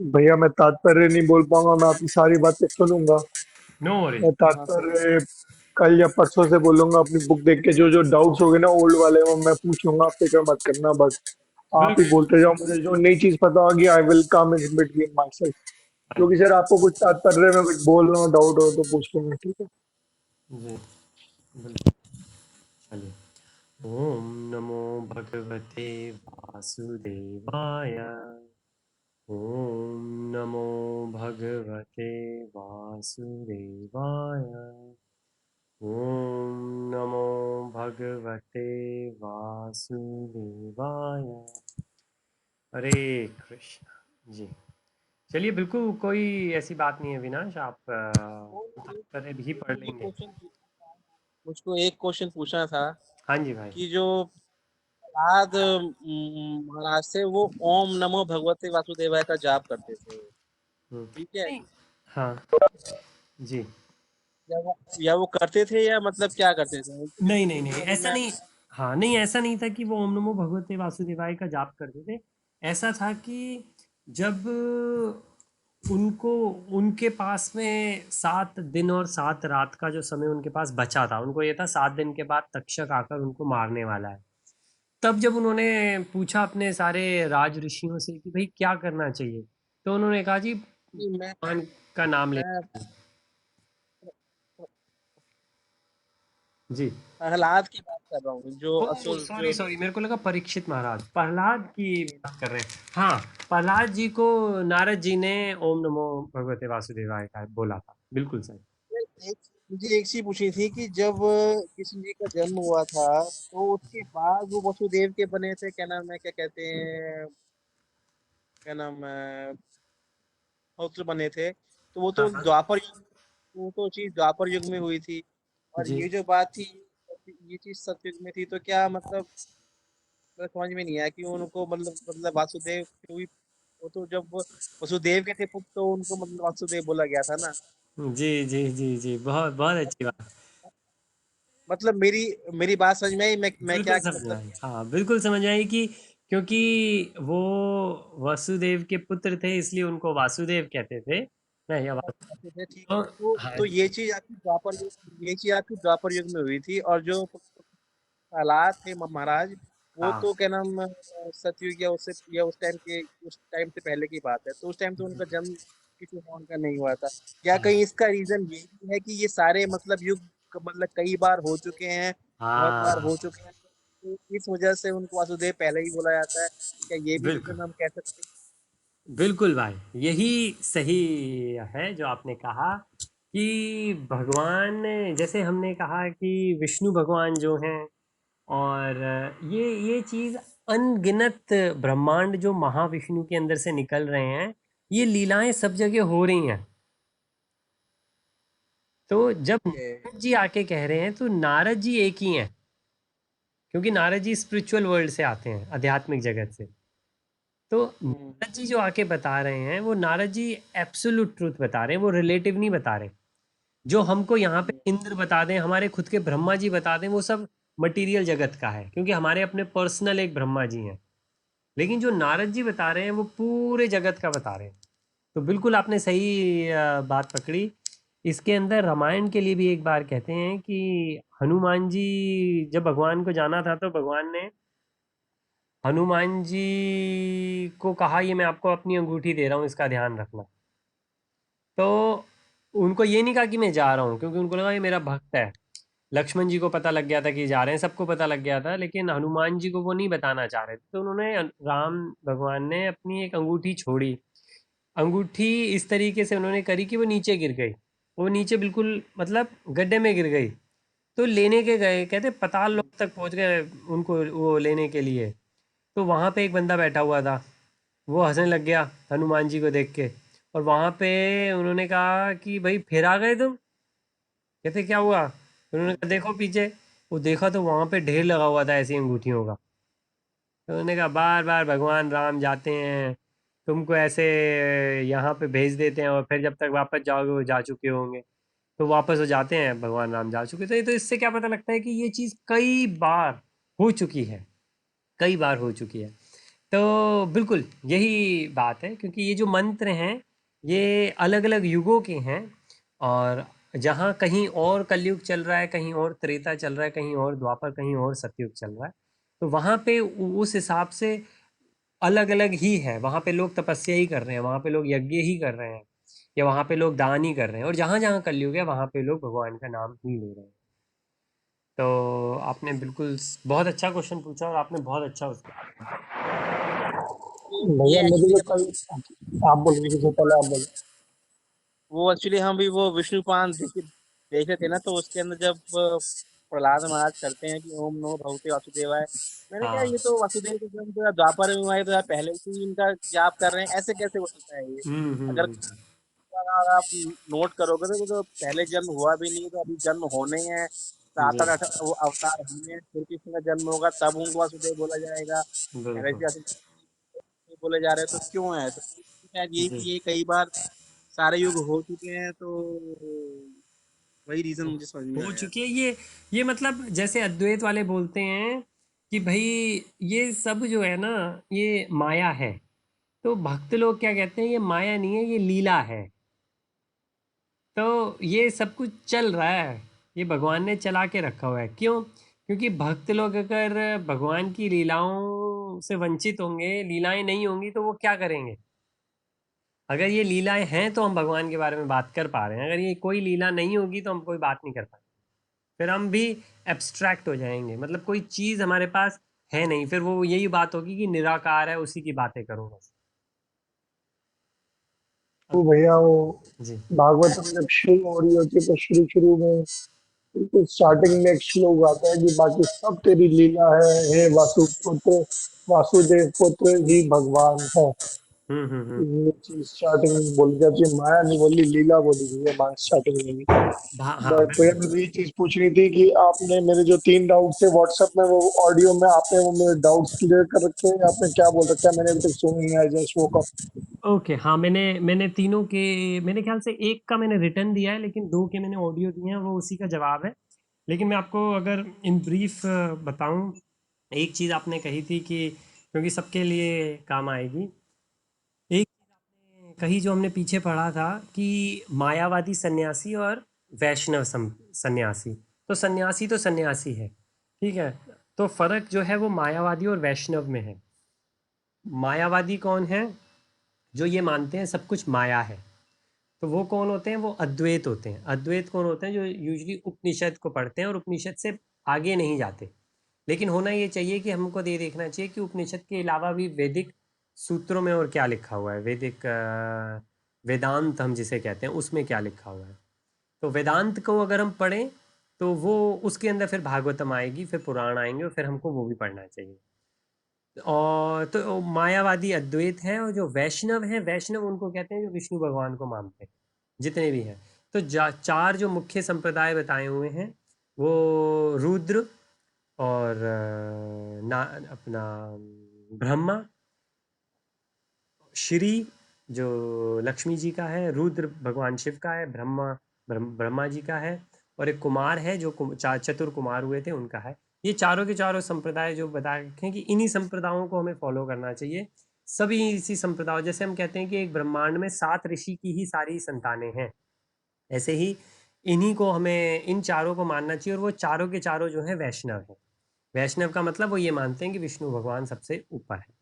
भैया मैं तात्पर्य नहीं बोल पाऊंगा, मैं आपकी सारी बातें सुनूंगा। No worries. मैं हाँ सर। तात्पर्य कल या परसों से बोलूंगा, अपनी बुक देख के जो जो डाउट्स हो गए ना ओल्ड वाले, वो मैं पूछ लूंगा, आप फिक्र मत करना बस। आप ही बिल्कुल। बोलते जाओ, मुझे जो नई चीज पता होगी I will come in between my self. हाँ क्योंकि सर आपको कुछ तात्पर्य में कुछ बोल रहा हूँ, डाउट हो तो पूछ लूंगा, ठीक है। जी, बिल्कुल। चलिए। ओम नमो भगवते वासुदेवाय। ओम नमो भगवते वासुदेवाय। ओम नमो भगवते वासुदेवाय। हरे कृष्ण जी। चलिए, बिल्कुल कोई ऐसी बात नहीं है विनाश, आप एक तात्पर्य भी मुझको पढ़ एक लेंगे। क्वेश्चन मुझको एक क्वेश्चन पूछना था हाँ जी भाई। कि जो प्रहलाद महाराज थे वो ओम नमो भगवते वासुदेवाय का जाप करते थे, ठीक है? नहीं। हाँ जी। या वो करते थे या मतलब क्या करते थे? नहीं नहीं नहीं, क्योंकि ऐसा मैं नहीं। हाँ नहीं, ऐसा नहीं था कि वो ओम नमो भगवते वासुदेवाय का जाप करते थे। ऐसा था कि जब उनको उनके पास में 7 दिन और 7 रात का जो समय उनके पास बचा था, उनको ये था 7 दिन के बाद तक्षक आकर उनको मारने वाला है। तब जब उन्होंने पूछा अपने सारे राज ऋषियों से कि भाई क्या करना चाहिए, तो उन्होंने कहा जी मैं भगवान का नाम ले। मैं जी। प्रहलाद की बात कर रहा हूँ, जो ओह असुर सॉरी जो सॉरी, मेरे को लगा परीक्षित महाराज, प्रहलाद की बात कर रहे हैं। हाँ, प्रहलाद जी को नारद जी ने ओम नमो भगवते वासुदेवाय का बोला था, बिल्कुल सही। एक मुझे एक चीज पूछनी थी कि जब कृष्ण जी का जन्म हुआ था तो उसके बाद वो वसुदेव के बने थे, क्या नाम है, क्या कहते हैं, क्या नाम है, पौत्र बने थे, तो वो हाँ तो हाँ। द्वापर युग, वो तो चीज द्वापर युग में हुई थी। और जी। ये जो बात थी, ये चीज सतयुग में थी, तो क्या मतलब मेरे समझ में नहीं आया कि उनको मतलब वासुदेव क्यों ही, वो तो जब वो वसुदेव के थे पुत्र तो उनको मतलब वासुदेव बोला गया था ना। जी जी जी जी, बहुत बहुत अच्छी बात। मतलब मेरी मेरी बात समझ में आई, मैं बिल्कुल क्या समझ मतलब। आई, हाँ बिल्कुल समझ आई कि क्योंकि वो वसुदेव के पुत्र थे इसलिए उनको वासुदेव कहते थे। नहीं, अब ठीक है, तो हाँ तो जी। ये चीज आपकी द्वापर युग में हुई थी, और जो प्रहलाद थे महाराज, वो हाँ तो क्या नाम सतयुग या उस टाइम से पहले की बात है, तो उस टाइम तो उनका जन्म किसी और का नहीं हुआ था। क्या हाँ कहीं इसका रीजन ये भी है कि ये सारे मतलब युग मतलब कई बार हो चुके हैं, बहुत बार हाँ, हो चुके हैं, तो इस वजह से उनको वासुदेव पहले ही बोला जाता है? क्या ये भी बिल्कुल रीजन हम कह सकते बिल्कुल भाई, यही सही है जो आपने कहा कि भगवान, जैसे हमने कहा कि विष्णु भगवान जो हैं, और ये चीज़ अनगिनत ब्रह्मांड जो महाविष्णु के अंदर से निकल रहे हैं, ये लीलाएं सब जगह हो रही हैं। तो जब हैं? नारद जी आके कह रहे हैं तो नारद जी एक ही हैं, क्योंकि नारद जी स्पिरिचुअल वर्ल्ड से आते हैं, आध्यात्मिक जगत से। तो हम्म, नारद जी जो आके बता रहे हैं, वो नारद जी एब्सोल्यूट ट्रूथ बता रहे हैं, वो रिलेटिव नहीं बता रहे। जो हमको यहाँ पे हम्म, इंद्र बता दें, हमारे खुद के ब्रह्मा जी बता दें, वो सब मटेरियल जगत का है, क्योंकि हमारे अपने पर्सनल एक ब्रह्मा जी हैं। लेकिन जो नारद जी बता रहे हैं वो पूरे जगत का बता रहे हैं। तो बिल्कुल आपने सही बात पकड़ी। इसके अंदर रामायण के लिए भी एक बार कहते हैं कि हनुमान जी जब भगवान को जाना था, तो भगवान ने हनुमान जी को कहा, ये मैं आपको अपनी अंगूठी दे रहा हूँ, इसका ध्यान रखना। तो उनको ये नहीं कहा कि मैं जा रहा हूँ, क्योंकि उनको लगा ये मेरा भक्त है। लक्ष्मण जी को पता लग गया था कि जा रहे हैं, सबको पता लग गया था, लेकिन हनुमान जी को वो नहीं बताना चाह रहे थे। तो उन्होंने, राम भगवान ने अपनी एक अंगूठी छोड़ी। अंगूठी इस तरीके से उन्होंने करी कि वो नीचे गिर गई। वो नीचे बिल्कुल मतलब गड्ढे में गिर गई। तो लेने के गए, कहते पाताल लोक तक पहुंच गए उनको वो लेने के लिए। तो वहां पे एक बंदा बैठा हुआ था, वो हंसने लग गया हनुमान जी को देख के। और वहां पे उन्होंने कहा कि भाई फिर आ गए तुम। कहते क्या हुआ? तो उन्होंने कहा देखो पीछे। वो देखा तो वहां पे ढेर लगा हुआ था ऐसी अंगूठियों का। तो उन्होंने कहा बार बार भगवान राम जाते हैं, तुमको ऐसे यहाँ पे भेज देते हैं, और फिर जब तक वापस जाओगे वो जा चुके होंगे। तो वापस हो जाते हैं, भगवान राम जा चुके। तो इससे क्या पता लगता है कि ये चीज़ कई बार हो चुकी है, कई बार हो चुकी है। तो बिल्कुल यही बात है, क्योंकि ये जो मंत्र हैं ये अलग अलग युगों के हैं, और जहाँ कहीं और कलयुग चल रहा है, कहीं और त्रेता चल रहा है, कहीं और द्वापर, कहीं और सतयुग चल रहा है, तो वहाँ पे उस हिसाब से अलग अलग ही है। वहाँ पे लोग तपस्या ही कर रहे हैं, वहाँ पे लोग यज्ञ ही कर रहे हैं, या वहाँ पे लोग दान ही कर रहे हैं, और जहाँ जहाँ कलयुग है वहाँ पे लोग भगवान का नाम ही ले रहे हैं। तो आपने बिल्कुल बहुत अच्छा क्वेश्चन पूछा, और आपने बहुत अच्छा उसका। तो भैया ये मेरे एक्चुअली को कल, आप बोलो, सबसे पहले आप बोलो। वो एक्चुअली हम भी वो विष्णुपान देखे थे ना, तो उसके अंदर जब प्रहलाद महाराज करते हैं कि ओम नमो भगवते वासुदेवाय, मैंने कहा हाँ। ये तो वासुदेव के जन्म तो यार द्वापर में हुआ है, तो यार पहले से ही इनका जाप कर रहे हैं, ऐसे कैसे हो सकता है ये। अगर अगर आप नोट करोगे तो पहले जन्म हुआ भी नहीं, तो अभी जन्म होने हैं, सात आठ वो अवतार हुए हैं, फिर किसी का जन्म होगा तब उनको वासुदेव बोला जाएगा। पहले बिल्कुल। से वासुदेव बोले जा रहे हैं, तो क्यों है, तो शायद यही जी। कि ये कई बार सारे युग हो चुके हैं, तो वही रीजन मुझे समझ में हो आया। चुकी है ये मतलब जैसे अद्वैत वाले बोलते हैं कि भाई ये सब जो है ना ये माया है, तो भक्त लोग क्या कहते हैं, ये माया नहीं है, ये लीला है। तो ये सब कुछ चल रहा है, ये भगवान ने चला के रखा हुआ है। क्यों? क्योंकि भक्त लोग अगर भगवान की लीलाओं से वंचित होंगे, लीलाएं नहीं होंगी, तो वो क्या करेंगे? अगर ये लीलाएं हैं तो हम भगवान के बारे में बात कर पा रहे हैं, अगर ये कोई लीला नहीं होगी तो हम कोई बात नहीं कर पाएंगे, फिर हम भी एब्स्ट्रैक्ट हो जाएंगे, मतलब कोई चीज़ हमारे पास है नहीं, फिर वो यही बात होगी कि निराकार है, उसी की बातें करो बस। तो भैया वो जी। भागवत में जब शुरू हो रही होती है तो शुरू शुरू में बिल्कुल स्टार्टिंग में एक श्लोक आता है कि बाकी सब तेरी लीला है, हे वासुपुत्र, वासुदेव पुत्र ही भगवान है। हम्म। ये चीज स्टार्टिंग में बोली जाती है, माया नहीं बोली, लीला बोली गई है माया स्टार्टिंग में भी। हाँ बट भैया बिल्कुल। मुझे ये चीज पूछनी थी कि आपने मेरे जो 3 डाउट थे व्हाट्सएप में, वो ऑडियो में आपने वो मेरे डाउट्स क्लियर कर रखे हैं, आपने क्या बोल रखा है, मैंने अभी तक सुना नहीं है, जस्ट वो कब। ओके, हाँ, मैंने तीनों के, मेरे ख्याल से एक का मैंने रिटर्न दिया है, लेकिन दो के मैंने ऑडियो दिए हैं, वो उसी का जवाब है। लेकिन मैं आपको अगर इन ब्रीफ बताऊं, एक चीज़ आपने कही थी कि क्योंकि सबके लिए काम आएगी, एक चीज़ आपने कही जो हमने पीछे पढ़ा था कि मायावादी सन्यासी और वैष्णव सन्यासी। तो सन्यासी है, ठीक है। तो फर्क जो है वो मायावादी और वैष्णव में है। मायावादी कौन है? जो ये मानते हैं सब कुछ माया है। तो वो कौन होते हैं? वो अद्वैत होते हैं। अद्वैत कौन होते हैं? जो यूजली उपनिषद को पढ़ते हैं और उपनिषद से आगे नहीं जाते। लेकिन होना ये चाहिए कि हमको ये देखना चाहिए कि उपनिषद के अलावा भी वैदिक सूत्रों में और क्या लिखा हुआ है, वैदिक वेदांत हम जिसे कहते हैं उसमें क्या लिखा हुआ है। तो वेदांत को अगर हम पढ़ें तो वो उसके अंदर फिर भागवतम आएगी, फिर पुराण आएंगे, और फिर हमको वो भी पढ़ना चाहिए। और तो मायावादी अद्वैत है, और जो वैष्णव है, वैष्णव उनको कहते हैं जो विष्णु भगवान को मानते हैं, जितने भी हैं। तो चार जो मुख्य संप्रदाय बताए हुए हैं वो रुद्र, और ना अपना ब्रह्मा, श्री जो लक्ष्मी जी का है, रुद्र भगवान शिव का है, ब्रह्मा जी का है, और एक कुमार है जो चतुर कुमार हुए थे उनका है। ये चारों के चारों संप्रदाय जो बता रखे हैं कि इन्हीं संप्रदायों को हमें फॉलो करना चाहिए। सभी इसी संप्रदाय, जैसे हम कहते हैं कि एक ब्रह्मांड में 7 ऋषि की ही सारी संतानें हैं, ऐसे ही इन्हीं को हमें, इन चारों को मानना चाहिए, और वो चारों के चारों जो हैं वैष्णव हैं। वैष्णव का मतलब वो ये मानते हैं कि विष्णु भगवान सबसे ऊपर है।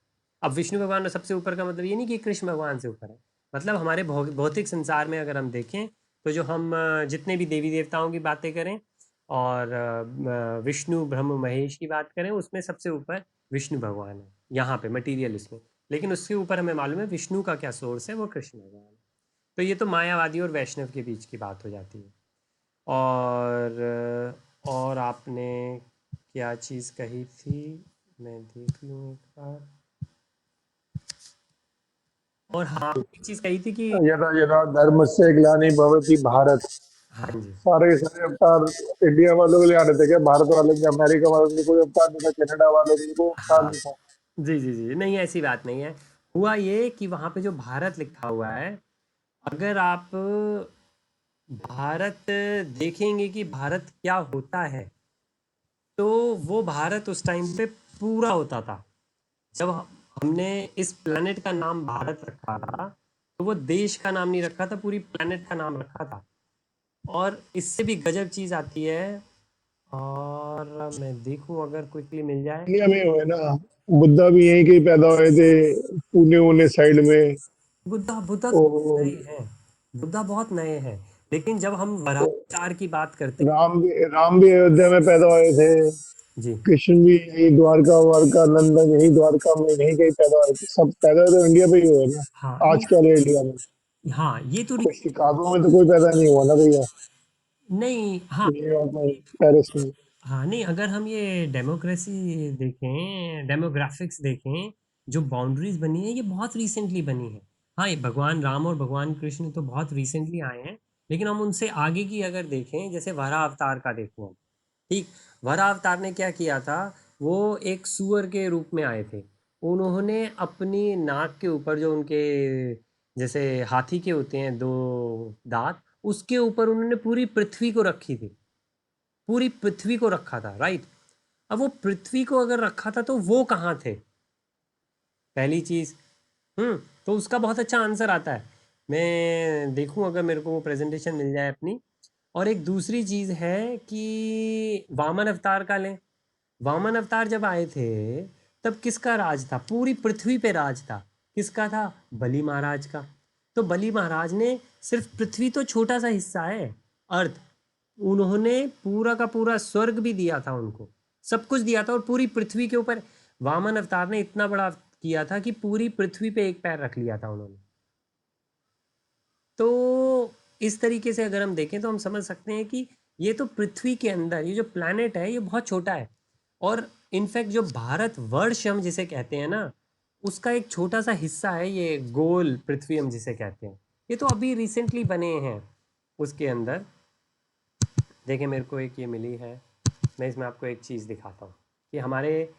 अब विष्णु भगवान सबसे ऊपर का मतलब ये नहीं कि कृष्ण भगवान से ऊपर है, मतलब हमारे भौतिक संसार में अगर हम देखें तो जो हम जितने भी देवी देवताओं की बातें करें, और विष्णु ब्रह्म महेश की बात करें, उसमें सबसे ऊपर विष्णु भगवान है यहाँ पे मटीरियल इसमें। लेकिन उसके ऊपर हमें मालूम है विष्णु का क्या सोर्स है, वो कृष्ण भगवान है। तो ये तो मायावादी और वैष्णव के बीच की बात हो जाती है। और आपने क्या चीज़ कही थी, मैं देख लूँ एक बार। और हाँ, एक चीज़ कही थी कि यदा यदा धर्म से ग्लानि भवति भारत, हाँ जी। सारे के सारे अवतार इंडिया वालों के लिए आ रहे थे क्या? भारत वालों के, अमेरिका वालों के कोई अवतार नहीं था, कनाडा वालों के कोई अवतार हाँ, नहीं था। जी जी जी, नहीं ऐसी बात नहीं है। हुआ ये कि वहाँ पे जो भारत लिखा हुआ है, अगर आप भारत देखेंगे कि भारत क्या होता है, तो वो भारत उस टाइम पे पूरा होता था। जब हमने इस प्लेनेट का नाम भारत रखा था, तो वो देश का नाम नहीं रखा था, पूरी प्लेनेट का नाम रखा था। और इससे भी गजब चीज आती है, और मैं देखूं अगर क्विकली मिल जाए। इंडिया में हुए ना, बुद्धा भी यहीं के ही पैदा हुए थे, पुणे उन्हें साइड में। बुद्धा बुद्धा तो और नए हैं, बुद्धा बहुत नए हैं, लेकिन जब हम वराहचार की बात करते राम भी अयोध्या में पैदा हुए थे। हैं जी। कृष्ण भी यही द्वारका वारका नंदन यही द्वारका में यहीं कहीं पैदा हुए थे। सब पैदा तो इंडिया पे ही हुए ना, हाँ आज नहीं, के वाले इंडिया में। हाँ ये तो कोई शिकागो में तो कोई पैदा नहीं हुआ ना भैया, नहीं, हाँ न्यूयॉर्क में, पेरिस में। हाँ नहीं, अगर हम ये डेमोक्रेसी देखें, डेमोग्राफिक्स देखें, जो बाउंड्रीज बनी है ये बहुत रिसेंटली बनी है। हाँ, ये भगवान राम और भगवान कृष्ण तो बहुत रिसेंटली आए हैं, लेकिन हम उनसे आगे की अगर देखें, जैसे वराह अवतार का देखें हम, ठीक, वराह अवतार ने क्या किया था, वो एक सूअर के रूप में आए थे। उन्होंने अपनी नाक के ऊपर जो उनके जैसे हाथी के होते हैं दो दांत, उसके ऊपर उन्होंने पूरी पृथ्वी को रखी थी, पूरी पृथ्वी को रखा था, राइट। अब वो पृथ्वी को अगर रखा था तो वो कहाँ थे, पहली चीज। तो उसका बहुत अच्छा आंसर आता है, मैं देखूं अगर मेरे को वो प्रेजेंटेशन मिल जाए अपनी। और एक दूसरी चीज है कि वामन अवतार का लें, वामन अवतार जब आए थे तब किसका राज था, पूरी पृथ्वी पे राज था, किसका था, बलि महाराज का। तो बलि महाराज ने, सिर्फ पृथ्वी तो छोटा सा हिस्सा है, अर्थ, उन्होंने पूरा का पूरा स्वर्ग भी दिया था उनको, सब कुछ दिया था, और पूरी पृथ्वी के ऊपर वामन अवतार ने इतना बड़ा किया था कि पूरी पृथ्वी पे एक पैर रख लिया था उन्होंने। तो इस तरीके से अगर हम देखें तो हम समझ सकते हैं कि ये तो पृथ्वी के अंदर ये जो प्लैनेट है ये बहुत छोटा है, और इनफैक्ट जो भारत वर्ष हम जिसे कहते हैं ना, उसका एक छोटा सा हिस्सा है ये गोल पृथ्वी हम जिसे कहते हैं। ये तो अभी रिसेंटली बने हैं उसके अंदर। देखिए मेरे को एक ये मिली है, मैं इसमें आपको एक चीज़ दिखाता हूँ कि हमारे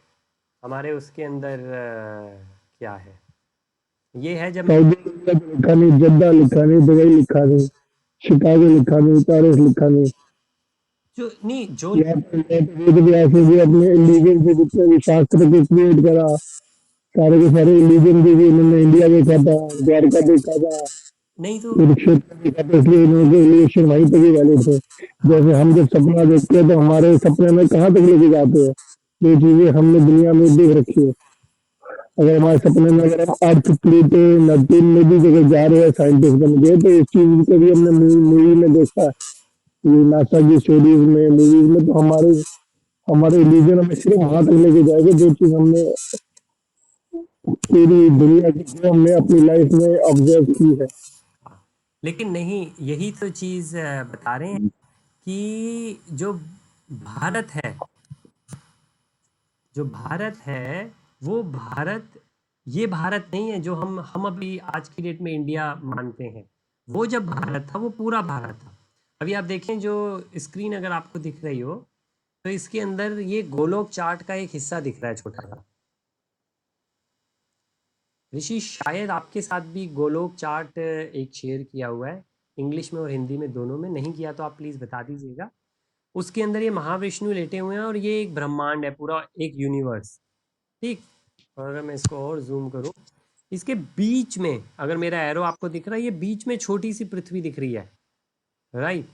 हमारे उसके अंदर क्या है। ये है जब मैं, सऊदी अरेबिया तो लिखा नहीं, जद्दा लिखा नहीं, दुबई लिखा नहीं, शिकागो लिखा नहीं, पेरिस लिखा नहीं। जो नहीं जो, यहाँ पे वेद व्यास ने भी अपने रिलीजन से जितने भी शास्त्र को क्रिएट करा, सारे के सारे रिलीजन के भी उन्होंने इंडिया देखा था, द्वारका देखा था, नहीं तो, कुरुक्षेत्र देखा था, इसलिए इनके रिलेशन वहीं तक ही वैलिड थे। हाँ जैसे हम जब सपना देखते हैं तो हमारे सपने में कहाँ तक लेके जाते हैं, जो चीजें हमने दुनिया में देख रखी है। अगर हमारे सपने में अगर हम अर्थ, प्लूटो, नेपच्यून में भी अगर जा रहे हैं साइंटिस्ट बन गए, तो इस चीज को भी हमने मूवी में देखा है, ये नासा की स्टोरीज में, मूवीज में। तो हमारे हमारे रिलीजन हमें सिर्फ वहां तक लेके जाएगा जो चीज हमने पूरी दुनिया की जो हमने अपनी लाइफ में ऑब्जर्व की है। हाँ। लेकिन नहीं, यही तो चीज़ बता रहे हैं कि जो भारत है, जो भारत है, वो भारत, ये भारत नहीं है जो हम अभी आज की डेट में इंडिया मानते हैं। वो जब भारत था वो पूरा भारत था। अभी आप देखें जो स्क्रीन अगर आपको दिख रही हो, तो इसके अंदर ये गोलोक चार्ट का एक हिस्सा दिख रहा है छोटा सा। ऋषि शायद आपके साथ भी गोलोक चार्ट एक शेयर किया हुआ है, इंग्लिश में और हिंदी में दोनों में, नहीं किया तो आप प्लीज़ बता दीजिएगा। उसके अंदर ये महाविष्णु लेटे हुए हैं और ये एक ब्रह्मांड है, पूरा एक यूनिवर्स, ठीक। और अगर मैं इसको और जूम करूं, इसके बीच में अगर मेरा एरो आपको दिख रहा है, ये बीच में छोटी सी पृथ्वी दिख रही है, राइट।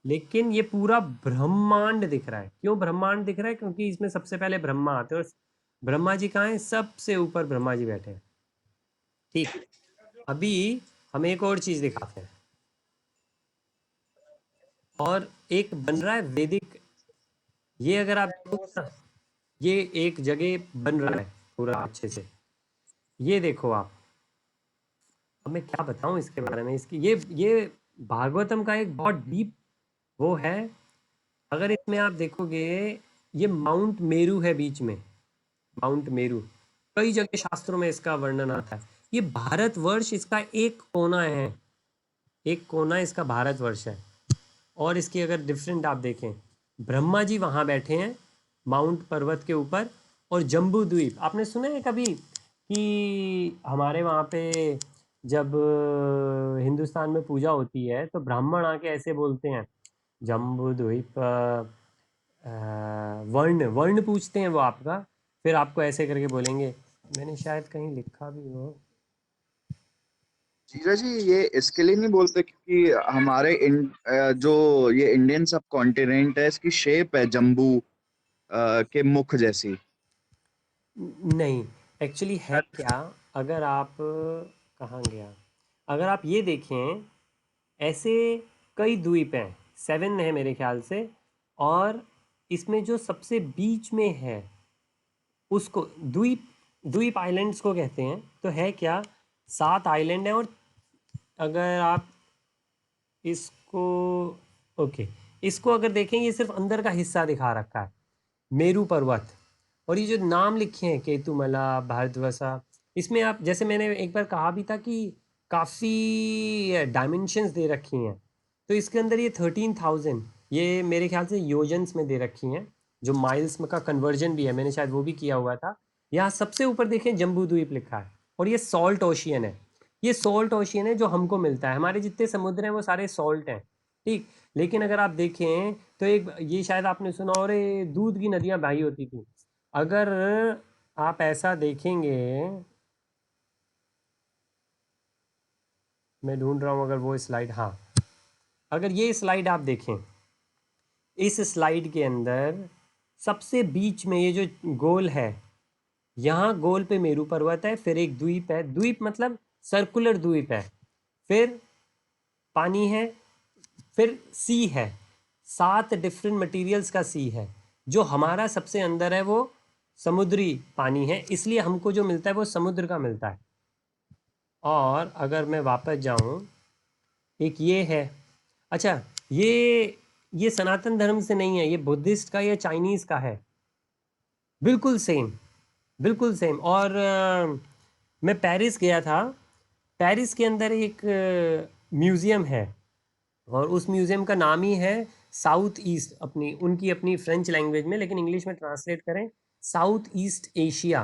लेकिन ये पूरा ब्रह्मांड दिख रहा है। क्यों ब्रह्मांड दिख रहा है, क्योंकि इसमें सबसे पहले ब्रह्मा आते हैं, और ब्रह्मा जी कहाँ हैं, सबसे ऊपर ब्रह्मा जी बैठे हैं, ठीक। अभी हम एक और चीज दिखाते हैं, और एक बन रहा है वैदिक, ये अगर आप देखोगे ना, ये एक जगह बन रहा है पूरा अच्छे से, ये देखो आप। अब मैं क्या बताऊं इसके बारे में, इसकी ये भागवतम का एक बहुत डीप वो है। अगर इसमें आप देखोगे, ये माउंट मेरू है बीच में, माउंट मेरू, कई जगह शास्त्रों में इसका वर्णन आता है। ये भारतवर्ष इसका एक कोना है, एक कोना इसका भारतवर्ष है। और इसकी अगर डिफरेंट आप देखें, ब्रह्मा जी वहाँ बैठे हैं माउंट पर्वत के ऊपर, और जम्बू द्वीप, आपने सुना है कभी कि हमारे वहाँ पे जब हिंदुस्तान में पूजा होती है तो ब्राह्मण आके ऐसे बोलते हैं, जम्बू द्वीप वर्ण वर्ण पूछते हैं वो आपका, फिर आपको ऐसे करके बोलेंगे मैंने शायद कहीं लिखा भी हो। जीजा जी ये इसके लिए नहीं बोलते क्योंकि हमारे जो ये इंडियन सब कॉन्टिनेंट है इसकी शेप है जम्बू के मुख जैसी। नहीं, एक्चुअली है क्या, अगर आप कहाँ गया, अगर आप ये देखें, ऐसे कई द्वीप हैं, 7 है मेरे ख्याल से, और इसमें जो सबसे बीच में है उसको द्वीप, द्वीप आइलैंड्स को कहते हैं। तो है क्या, 7 आइलैंड हैं, और अगर आप इसको, ओके, इसको अगर देखें, ये सिर्फ अंदर का हिस्सा दिखा रखा है, मेरू पर्वत, और ये जो नाम लिखे हैं केतुमला, भारतवर्षा, इसमें आप, जैसे मैंने एक बार कहा भी था कि काफ़ी डायमेंशंस दे रखी हैं, तो इसके अंदर ये 13,000, ये मेरे ख्याल से योजन्स में दे रखी हैं, जो माइल्स में का कन्वर्जन भी है, मैंने शायद वो भी किया हुआ था। यहाँ सबसे ऊपर देखें जम्बू द्वीप लिखा है, और ये सॉल्ट ओशियन है, ये सॉल्ट ओशियन है जो हमको मिलता है, हमारे जितने समुद्र हैं वो सारे सॉल्ट हैं, ठीक। लेकिन अगर आप देखें तो एक, ये शायद आपने सुना, और ये दूध की नदियां बही होती थी, अगर आप ऐसा देखेंगे, मैं ढूंढ रहा हूँ अगर वो स्लाइड, हाँ, अगर ये स्लाइड आप देखें, इस स्लाइड के अंदर सबसे बीच में ये जो गोल है, यहाँ गोल पे मेरू पर्वत है, फिर एक द्वीप है, द्वीप मतलब सर्कुलर द्वीप है, फिर पानी है, फिर सी है, 7 डिफरेंट मटेरियल्स का सी है, जो हमारा सबसे अंदर है वो समुद्री पानी है, इसलिए हमको जो मिलता है वो समुद्र का मिलता है। और अगर मैं वापस जाऊं, एक ये है, अच्छा, ये सनातन धर्म से नहीं है, ये बुद्धिस्ट का या चाइनीज़ का है, बिल्कुल सेम, बिल्कुल सेम। और मैं पेरिस गया था, पेरिस के अंदर एक म्यूज़ियम है, और उस म्यूज़ियम का नाम ही है साउथ ईस्ट, अपनी उनकी अपनी फ्रेंच लैंग्वेज में, लेकिन इंग्लिश में ट्रांसलेट करें साउथ ईस्ट एशिया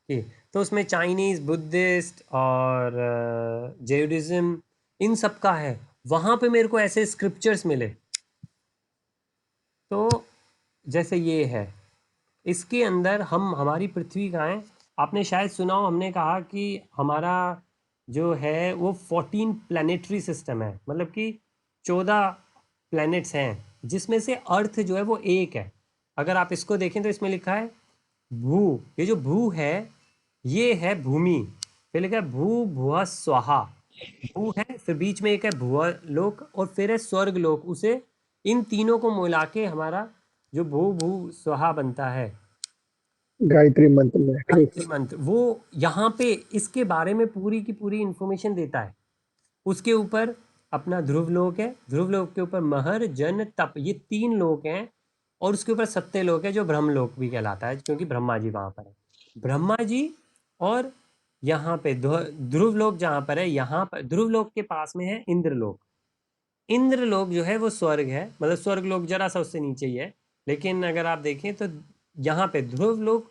के, तो उसमें चाइनीज़, बुद्धिस्ट और जैनिज़्म, इन सब का है। वहाँ पे मेरे को ऐसे स्क्रिप्चर्स मिले, तो जैसे ये है, इसके अंदर हम, हमारी पृथ्वी कहाँ है, आपने शायद सुना हो, हमने कहा कि हमारा जो है वो 14 प्लानिटरी सिस्टम है, मतलब कि 14 प्लैनेट्स हैं, जिसमें से अर्थ जो है वो एक है। अगर आप इसको देखें तो इसमें लिखा है भू, ये जो भू है ये है भूमि, फिर लिखा है भू भुआ स्वाहा, भू है, फिर बीच में एक है भुआ लोक, और फिर है स्वर्ग लोक, उसे, इन तीनों को मिला के हमारा जो भू भू स्वाहा बनता है, गायत्री मंत्र में, ठीक। गायत्री मंत्र, वो यहाँ पे इसके बारे में पूरी की पूरी इंफॉर्मेशन देता है। उसके ऊपर अपना ध्रुव लोक है, ध्रुव लोक के ऊपर महर, जन, तप, ये 3 लोक हैं, और उसके ऊपर सत्य लोक है जो ब्रह्म लोक भी कहलाता है, क्योंकि ब्रह्मा जी वहाँ पर है, ब्रह्मा जी। और यहाँ पे ध्रुव लोक जहाँ पर है, यहाँ पर ध्रुव लोक के पास में है इंद्र लोक, इंद्र लोक जो है वो स्वर्ग है, मतलब स्वर्ग लोक जरा सा उससे नीचे ही है, लेकिन अगर आप देखें तो यहाँ पे ध्रुव लोक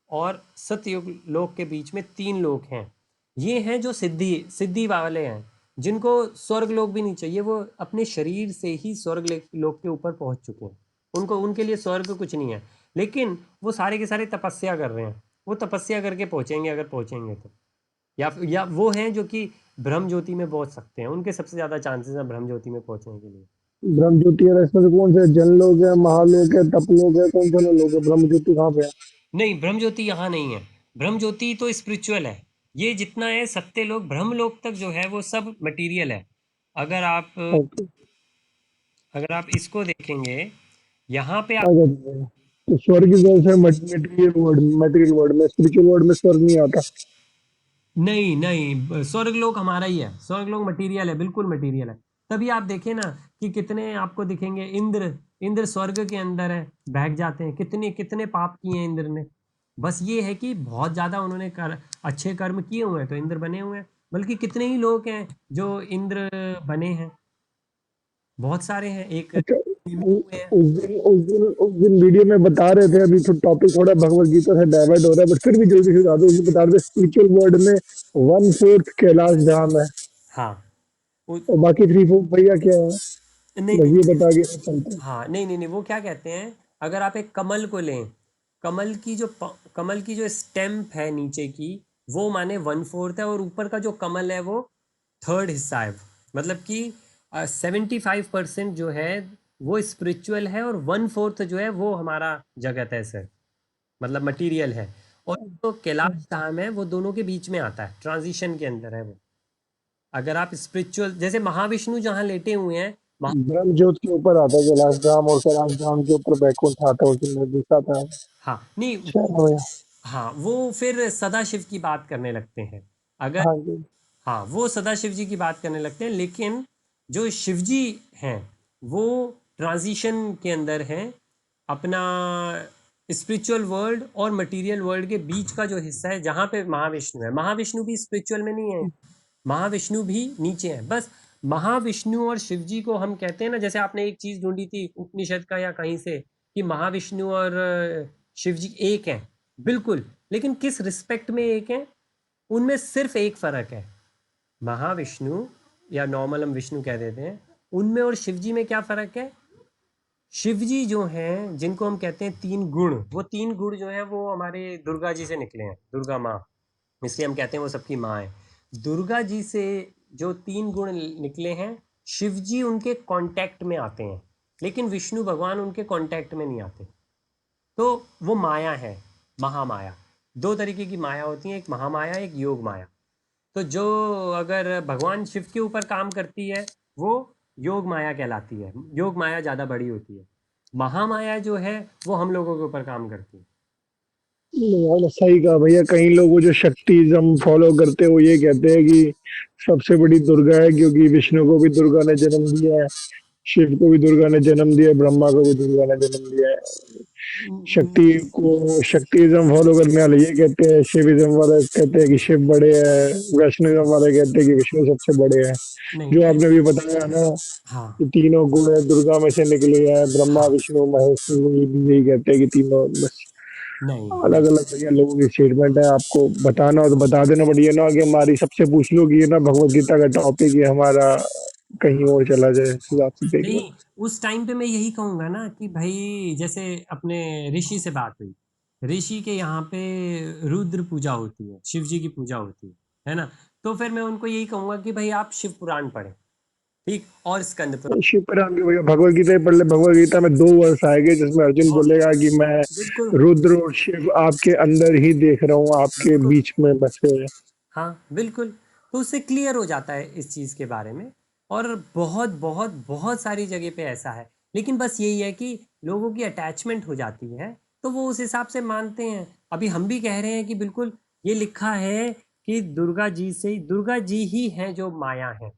और सतयुग लोक के बीच में 3 लोक हैं, ये हैं जो सिद्धि सिद्धि वाले हैं, जिनको स्वर्ग लोक भी नहीं चाहिए, वो अपने शरीर से ही स्वर्ग लोक के ऊपर पहुंच चुके हैं, उनको, उनके लिए स्वर्ग कुछ नहीं है, लेकिन वो सारे के सारे तपस्या कर रहे हैं, वो तपस्या करके पहुंचेंगे अगर पहुंचेंगे तो, या वो हैं जो कि ब्रह्म ज्योति में पहुंच सकते हैं, उनके सबसे ज़्यादा चांसेस हैं ब्रह्म ज्योति में पहुंचने के लिए। ब्रह्म ज्योति है, इसमें से कौन से जन लोग है, महालोक है, तप लोग है, कौन सा लोग है, ब्रह्म ज्योति कहाँ पे है? नहीं, ब्रह्म ज्योति यहाँ नहीं है, ब्रह्म ज्योति तो स्पिरिचुअल है, ये जितना है सत्य लोक, ब्रह्म लोक तक जो है वो सब मटेरियल है। अगर आप, ओके। अगर आप इसको देखेंगे, यहाँ पे आप, अगर तो स्वर्ग की तरफ से मटेरियल वर्ड में, स्पिरिचुअल वर्ड में स्वर्ग नहीं आता। नहीं नहीं, स्वर्ग लोक हमारा ही है, स्वर्ग लोक मटेरियल है, बिल्कुल मटेरियल है। तभी आप देखें ना कि कितने आपको दिखेंगे इंद्र, इंद्र स्वर्ग के अंदर है, बहक जाते हैं, कितने कितने पाप किए हैं इंद्र ने, बस ये है कि बहुत ज़्यादा उन्होंने अच्छे कर्म किए हुए हैं तो इंद्र बने हुए हैं, बल्कि कितने ही लोग हैं जो इंद्र बने हैं, बहुत सारे हैं, एक अच्छा, हुए हैं। उस दिन वीडियो में बता रहे थे, अभी तो टॉपिक थोड़ा भगवत गीता से डाइवर्ट हो रहा है, बट फिर भी जल्दी से बता दो, उसमें बता रहे थे स्पिरिचुअल वर्ल्ड में 1/4 कैलाश धाम है, हाँ, और बाकी 3/4 भैया क्या है? नहीं बस नहीं, ये बता के चलते हैं। हाँ, नहीं नहीं नहीं, वो क्या कहते हैं, अगर आप एक कमल को लें, कमल की जो स्टेम्प है नीचे की, वो माने 1/4 है, और ऊपर का जो कमल है वो थर्ड हिस्सा है। मतलब कि 75% जो है वो स्पिरिचुअल है, और 1/4 जो है वो हमारा जगत है सर, मतलब मटेरियल है। और जो कैलाश धाम है वो दोनों के बीच में आता है, ट्रांजिशन के अंदर है वो। अगर आप स्पिरिचुअल, जैसे महाविष्णु जहाँ लेटे हुए हैं, ब्रह्म ज्योत के ऊपर आता है कैलाश धाम, और कैलाश धाम के ऊपर बैकुंठ आता है, उसमें निर्देश आता है। हाँ नहीं, चलो भैया। हाँ वो फिर सदाशिव की बात करने लगते हैं। अगर, हाँ जी। हाँ वो सदाशिव जी की बात करने लगते हैं, लेकिन जो शिव जी हैं वो ट्रांजिशन के अंदर हैं। अपना स्पिरिचुअल वर्ल्ड और मटेरियल वर्ल्ड के बीच का जो हिस्सा है, जहाँ पे महाविष्णु है, महाविष्णु भी स्पिरिचुअल में नहीं है, महाविष्णु भी नीचे है। बस महाविष्णु और शिव जी को हम कहते हैं ना, जैसे आपने एक चीज ढूंढी थी उपनिषद का या कहीं से, कि महाविष्णु और शिव जी एक हैं, बिल्कुल। लेकिन किस रिस्पेक्ट में एक हैं, उनमें सिर्फ एक फर्क है। महाविष्णु, या नॉर्मल हम विष्णु कह देते हैं, उनमें और शिव जी में क्या फर्क है? शिव जी जो हैं, जिनको हम कहते हैं 3 गुण, वो 3 गुण जो है वो हमारे दुर्गा जी से निकले हैं, दुर्गा माँ, इसलिए हम कहते हैं वो सबकी माँ है। दुर्गा जी से जो 3 गुण निकले हैं, शिव जी उनके कांटेक्ट में आते हैं, लेकिन विष्णु भगवान उनके कांटेक्ट में नहीं आते। तो वो माया है, महामाया। 2 तरीके की माया होती है, एक महामाया, एक योग माया। तो जो अगर भगवान शिव के ऊपर काम करती है वो योग माया कहलाती है, योग माया ज़्यादा बड़ी होती है। महामाया जो है वो हम लोगों के ऊपर काम करती है। नहीं, आपने सही कहा भैया। कई लोग वो जो शक्तिज्म फॉलो करते हैं वो ये कहते हैं कि सबसे बड़ी दुर्गा है, क्योंकि विष्णु को भी दुर्गा ने जन्म दिया है, शिव को भी दुर्गा ने जन्म दिया है, ब्रह्मा को भी दुर्गा ने जन्म दिया है। शक्ति को शक्तिज्म फॉलो करने वाले ये कहते हैं, शिविज्म वाले कहते हैं कि शिव बड़े हैं, वैष्णविज्म वाले कहते हैं कि विष्णु सबसे बड़े हैं। नहीं, जो आपने अभी बताया ना हाँ कि तीनों गुण है दुर्गा में से निकले हैं, ब्रह्मा हाँ, विष्णु महेश, ये भी यही कहते हैं कि तीनों बस नहीं अलग अलग भैया लोगों की स्टेटमेंट है। आपको बताना हो तो बता देना, बट ये ना कि हमारी सबसे पूछ लो कि ये ना भगवत गीता का टॉपिक है हमारा कहीं और चला जाए, इस हिसाब से देख लो। नहीं, उस टाइम पे मैं यही कहूँगा ना कि भाई, जैसे अपने ऋषि से बात हुई, ऋषि के यहाँ पे रुद्र पूजा होती है, शिव जी की पूजा होती है ना? तो फिर मैं उनको यही कहूँगा कि भाई आप शिव पुराण पढ़ें, ठीक, और स्कंद पुराण। शिव पुराण के भैया भगवत गीता ही पढ़ ले। भगवत गीता में 2 वर्ष आएंगे जिसमें अर्जुन और बोलेगा कि मैं बिल्कुल, रुद्र और शिव आपके अंदर ही देख रहा हूँ, आपके बिल्कुल, बीच में बसे हैं। हाँ बिल्कुल। तो उससे क्लियर हो जाता है इस चीज़ के बारे में। और बहुत बहुत बहुत सारी जगह पे ऐसा है, लेकिन बस यही है कि लोगों की अटैचमेंट हो जाती है, तो वो उस हिसाब से मानते हैं। अभी हम भी कह रहे हैं कि बिल्कुल ये लिखा है कि दुर्गा जी ही हैं जो माया है,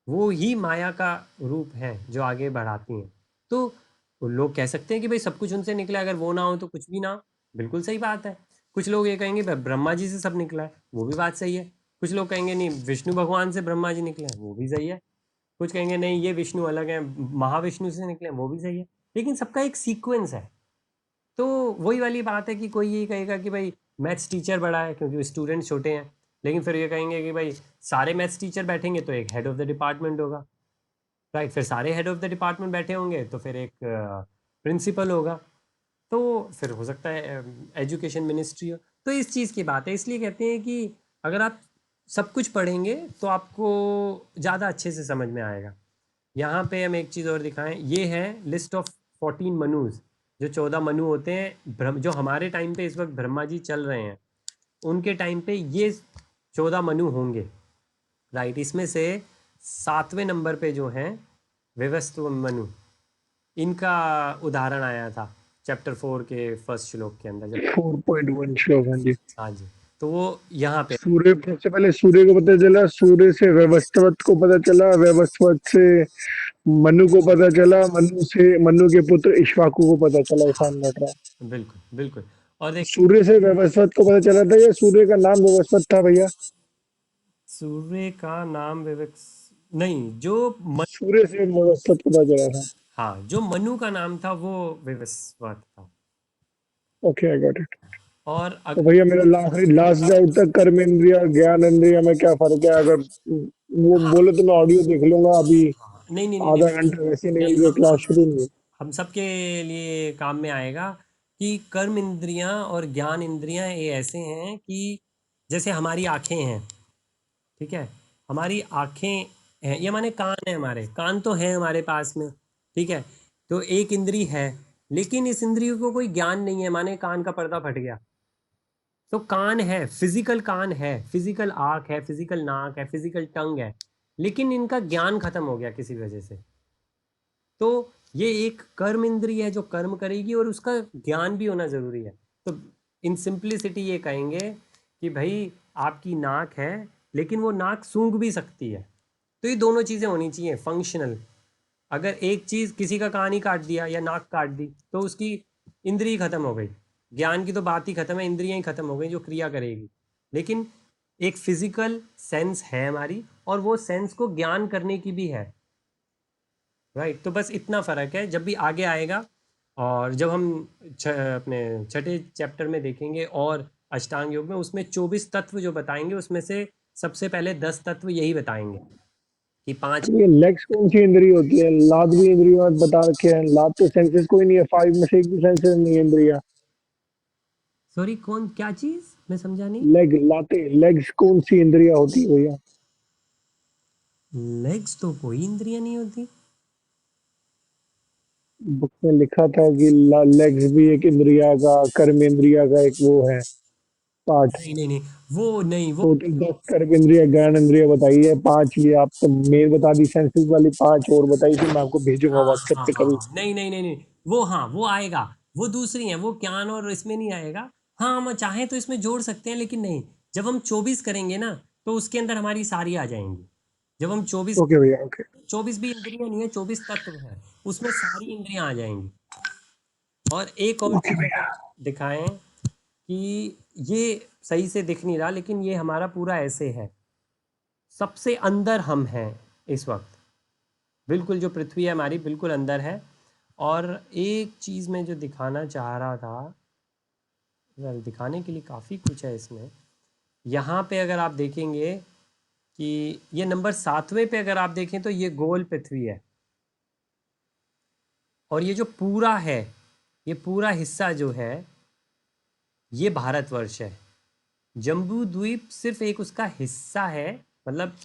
वो ही माया का रूप है जो आगे बढ़ाती हैं। तो लोग कह सकते हैं कि भाई सब कुछ उनसे निकला, अगर वो ना हो तो कुछ भी ना हो, बिल्कुल सही बात है। कुछ लोग ये कहेंगे भाई ब्रह्मा जी से सब निकला है, वो भी बात सही है। कुछ लोग कहेंगे नहीं, विष्णु भगवान से ब्रह्मा जी निकले हैं, वो भी सही है। कुछ कहेंगे नहीं, ये विष्णु अलग है, महाविष्णु से निकले हैं, वो भी सही है। लेकिन सबका एक सीक्वेंस है। तो वही वाली बात है कि कोई ये कहेगा कि भाई मैथ्स टीचर बड़ा है क्योंकि स्टूडेंट छोटे हैं, लेकिन फिर ये कहेंगे कि भाई सारे मैथ्स टीचर बैठेंगे तो एक हेड ऑफ द डिपार्टमेंट होगा, राइट? फिर सारे हेड ऑफ द डिपार्टमेंट बैठे होंगे तो फिर एक प्रिंसिपल होगा, तो फिर हो सकता है एजुकेशन मिनिस्ट्री हो। तो इस चीज़ की बात है, इसलिए कहते हैं कि अगर आप सब कुछ पढ़ेंगे तो आपको ज़्यादा अच्छे से समझ में आएगा। यहाँ पे हम एक चीज़ और दिखाएं, ये है लिस्ट ऑफ 14 मनुज, जो 14 मनु होते हैं जो हमारे टाइम पे इस वक्त ब्रह्मा जी चल रहे हैं, उनके टाइम पे ये 14 मनु होंगे, राइट? इसमें से 7वें नंबर पे जो हैं विवस्व मनु, इनका उदाहरण आया था चैप्टर 4 के फर्स्ट श्लोक के अंदर, जब, 4.1 श्लोक। हाँ जी। हाँ जी, तो वो यहाँ पे, सूर्य, सबसे पहले सूर्य को पता चला, सूर्य से व्यवस्वत को पता चला, व्यवस्वत से मनु को पता चला, मनु से मनु के पुत्र इक्ष्वाकु को पता चला, हाँ ईशान लौट रहा। बिल्कुल बिल्कुल। और देख, सूर्य से व्यवस्वत को पता चला था, या सूर्य का नाम व्यवस्वत था भैया? सूर्य का नाम विवेक, नहीं, जो सूर्य से व्यवस्वत को पता चला था। हाँ, जो मनु का नाम था वो विवस्वत था। Okay, I got it. और तो भैया मेरा आखिरी लास्ट डाउट था, कर्म इंद्रिय और ज्ञान इंद्रिय में क्या फर्क है? अगर वो हाँ बोले तो मैं ऑडियो देख लूंगा। अभी हाँ, नहीं नहीं नहीं नहीं, आधा घंटा वैसे ही नहीं निकल गया, हम क्लास सब शुरू नहीं हुई। हम सबके लिए काम में आएगा। कि कर्म इंद्रियां और ज्ञान इंद्रियां ये ऐसे हैं कि जैसे हमारी आंखें हैं, ठीक है, हमारी आंखें हैं, ये माने कान है, हमारे कान तो है हमारे पास में, ठीक है, तो एक इंद्री है, लेकिन इस इंद्रिय को कोई ज्ञान नहीं है, माने कान का पर्दा फट गया। तो कान है, फिजिकल कान है, फिजिकल आंख है, फिजिकल नाक है, फिजिकल टंग है, लेकिन इनका ज्ञान खत्म हो गया किसी वजह से। तो ये एक कर्म इंद्रिय है जो कर्म करेगी, और उसका ज्ञान भी होना जरूरी है। तो इन सिंप्लिसिटी ये कहेंगे कि भाई आपकी नाक है, लेकिन वो नाक सूंघ भी सकती है। तो ये दोनों चीज़ें होनी चाहिए फंक्शनल। अगर एक चीज़, किसी का कान ही काट दिया या नाक काट दी, तो उसकी इंद्रिय खत्म हो गई, ज्ञान की तो बात ही खत्म है, इंद्रियां ही खत्म हो गई जो क्रिया करेगी। लेकिन एक फिजिकल सेंस है हमारी, और वो सेंस को ज्ञान करने की भी है, राइट। तो बस इतना फ़र्क है, जब भी आगे आएगा, और जब हम अपने छठे चैप्टर में देखेंगे और अष्टांग योग में, उसमें 24 तत्व जो बताएंगे, उसमें से सबसे पहले 10 तत्व यही बताएंगे कि 5। ये लेग्स कौन सी इंद्री होती है? लात भी इंद्रियों में बता रखे हैं, लात तो सेंसेस कोई नहीं है, 5 में से एक भी सेंसेस नहीं है इंद्रिया। सॉरी, कौन, क्या चीज़, मैं समझा नहीं। लेग, लाते, लेग्स कौन सी इंद्रिया होती है भैया? लेग्स तो कोई इंद्रियां नहीं होती। बुक में लिखा था कि लेग्स भी एक इंद्रिया का, कर्म इंद्रिया का एक वो है पार्ट। नहीं नहीं नहीं, वो नहीं, वो टोटल 10 कर्म इंद्रिया, ज्ञान इंद्रिया बताई है, 5 ये आप तो मेन बता दी, सेंसेस वाली 5 और बताई थी, मैं आपको भेजूंगा हाँ व्हाट्सएप हाँ पे हाँ कभी। हाँ, नहीं नहीं नहीं नहीं, वो हाँ वो आएगा, वो दूसरी है, वो ज्ञान और इसमें नहीं आएगा। हाँ, हम चाहें तो इसमें जोड़ सकते हैं, लेकिन नहीं, जब हम 24 करेंगे ना, तो उसके अंदर हमारी सारी आ जाएंगी। जब हम 24, ओके भैया, ओके। 24 भी इंद्रियां नहीं है, 24 तत्व है, उसमें सारी इंद्रियां आ जाएंगी। और एक और ओके चीज़ भैया। अगर दिखाएं कि ये सही से दिख नहीं रहा, लेकिन ये हमारा पूरा ऐसे है, सबसे अंदर हम हैं इस वक्त, बिल्कुल जो पृथ्वी है हमारी बिल्कुल अंदर है। और एक चीज़ मैं जो दिखाना चाह रहा था, वेल दिखाने के लिए काफ़ी कुछ है इसमें। यहाँ पे अगर आप देखेंगे कि ये नंबर 7वें पे अगर आप देखें, तो ये गोल पृथ्वी है, और ये जो पूरा है, ये पूरा हिस्सा जो है, ये भारतवर्ष है। जम्बू द्वीप सिर्फ एक उसका हिस्सा है, मतलब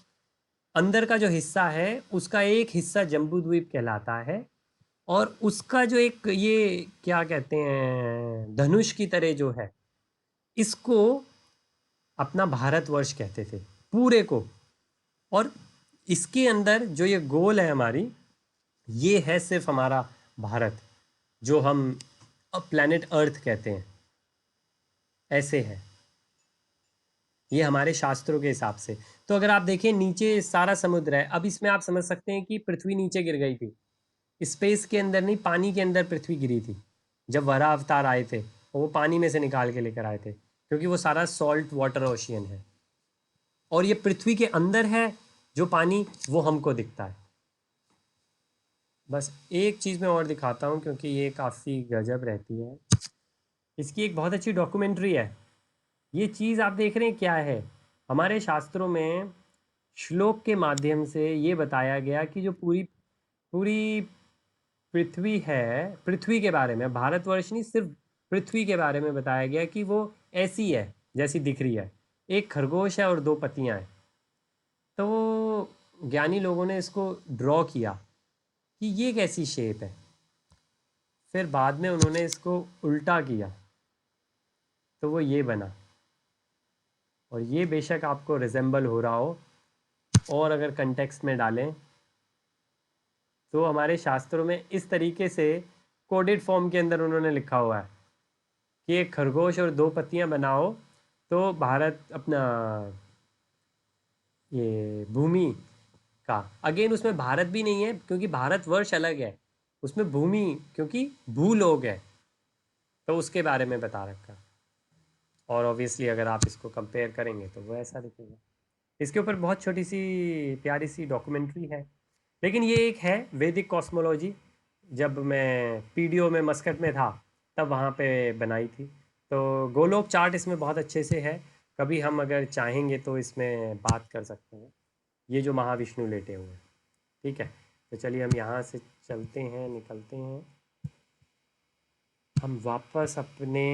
अंदर का जो हिस्सा है उसका एक हिस्सा जम्बू द्वीप कहलाता है। और उसका जो एक ये क्या कहते हैं, धनुष की तरह जो है, इसको अपना भारतवर्ष कहते थे पूरे को। और इसके अंदर जो ये गोल है हमारी, ये है सिर्फ हमारा भारत, जो हम प्लैनेट अर्थ कहते हैं, ऐसे है ये हमारे शास्त्रों के हिसाब से। तो अगर आप देखें, नीचे सारा समुद्र है, अब इसमें आप समझ सकते हैं कि पृथ्वी नीचे गिर गई थी, स्पेस के अंदर नहीं, पानी के अंदर पृथ्वी गिरी थी जब वरा अवतार आए थे, और वो पानी में से निकाल के लेकर आए थे, क्योंकि वो सारा सॉल्ट वाटर ओशियन है। और ये पृथ्वी के अंदर है जो पानी, वो हमको दिखता है। बस एक चीज़ मैं और दिखाता हूँ, क्योंकि ये काफ़ी गजब रहती है, इसकी एक बहुत अच्छी डॉक्यूमेंट्री है। ये चीज़ आप देख रहे हैं क्या है, हमारे शास्त्रों में श्लोक के माध्यम से ये बताया गया कि जो पूरी पूरी पृथ्वी है, पृथ्वी के बारे में, भारतवर्ष नहीं, सिर्फ पृथ्वी के बारे में बताया गया कि वो ऐसी है जैसी दिख रही है, एक खरगोश है और दो पत्तियां हैं। तो ज्ञानी लोगों ने इसको ड्रॉ किया कि ये कैसी शेप है, फिर बाद में उन्होंने इसको उल्टा किया, तो वो ये बना। और ये बेशक आपको रिजेंबल हो रहा हो, और अगर कंटेक्स्ट में डालें, तो हमारे शास्त्रों में इस तरीके से कोडेड फॉर्म के अंदर उन्होंने लिखा हुआ है कि एक खरगोश और दो पत्तियां बनाओ, तो भारत अपना ये भूमि का, अगेन उसमें भारत भी नहीं है क्योंकि भारतवर्ष अलग है, उसमें भूमि क्योंकि भूलोग है, तो उसके बारे में बता रखा। और ऑब्वियसली अगर आप इसको कंपेयर करेंगे तो वो ऐसा दिखेगा। इसके ऊपर बहुत छोटी सी प्यारी सी डॉक्यूमेंट्री है, लेकिन ये एक है वैदिक कॉस्मोलॉजी, जब मैं पीडीओ में मस्कट में था तब वहाँ पे बनाई थी। तो गोलोक चार्ट इसमें बहुत अच्छे से है, कभी हम अगर चाहेंगे तो इसमें बात कर सकते हैं। ये जो महाविष्णु लेटे हुए हैं, ठीक है। तो चलिए हम यहाँ से चलते हैं, निकलते हैं। हम वापस अपने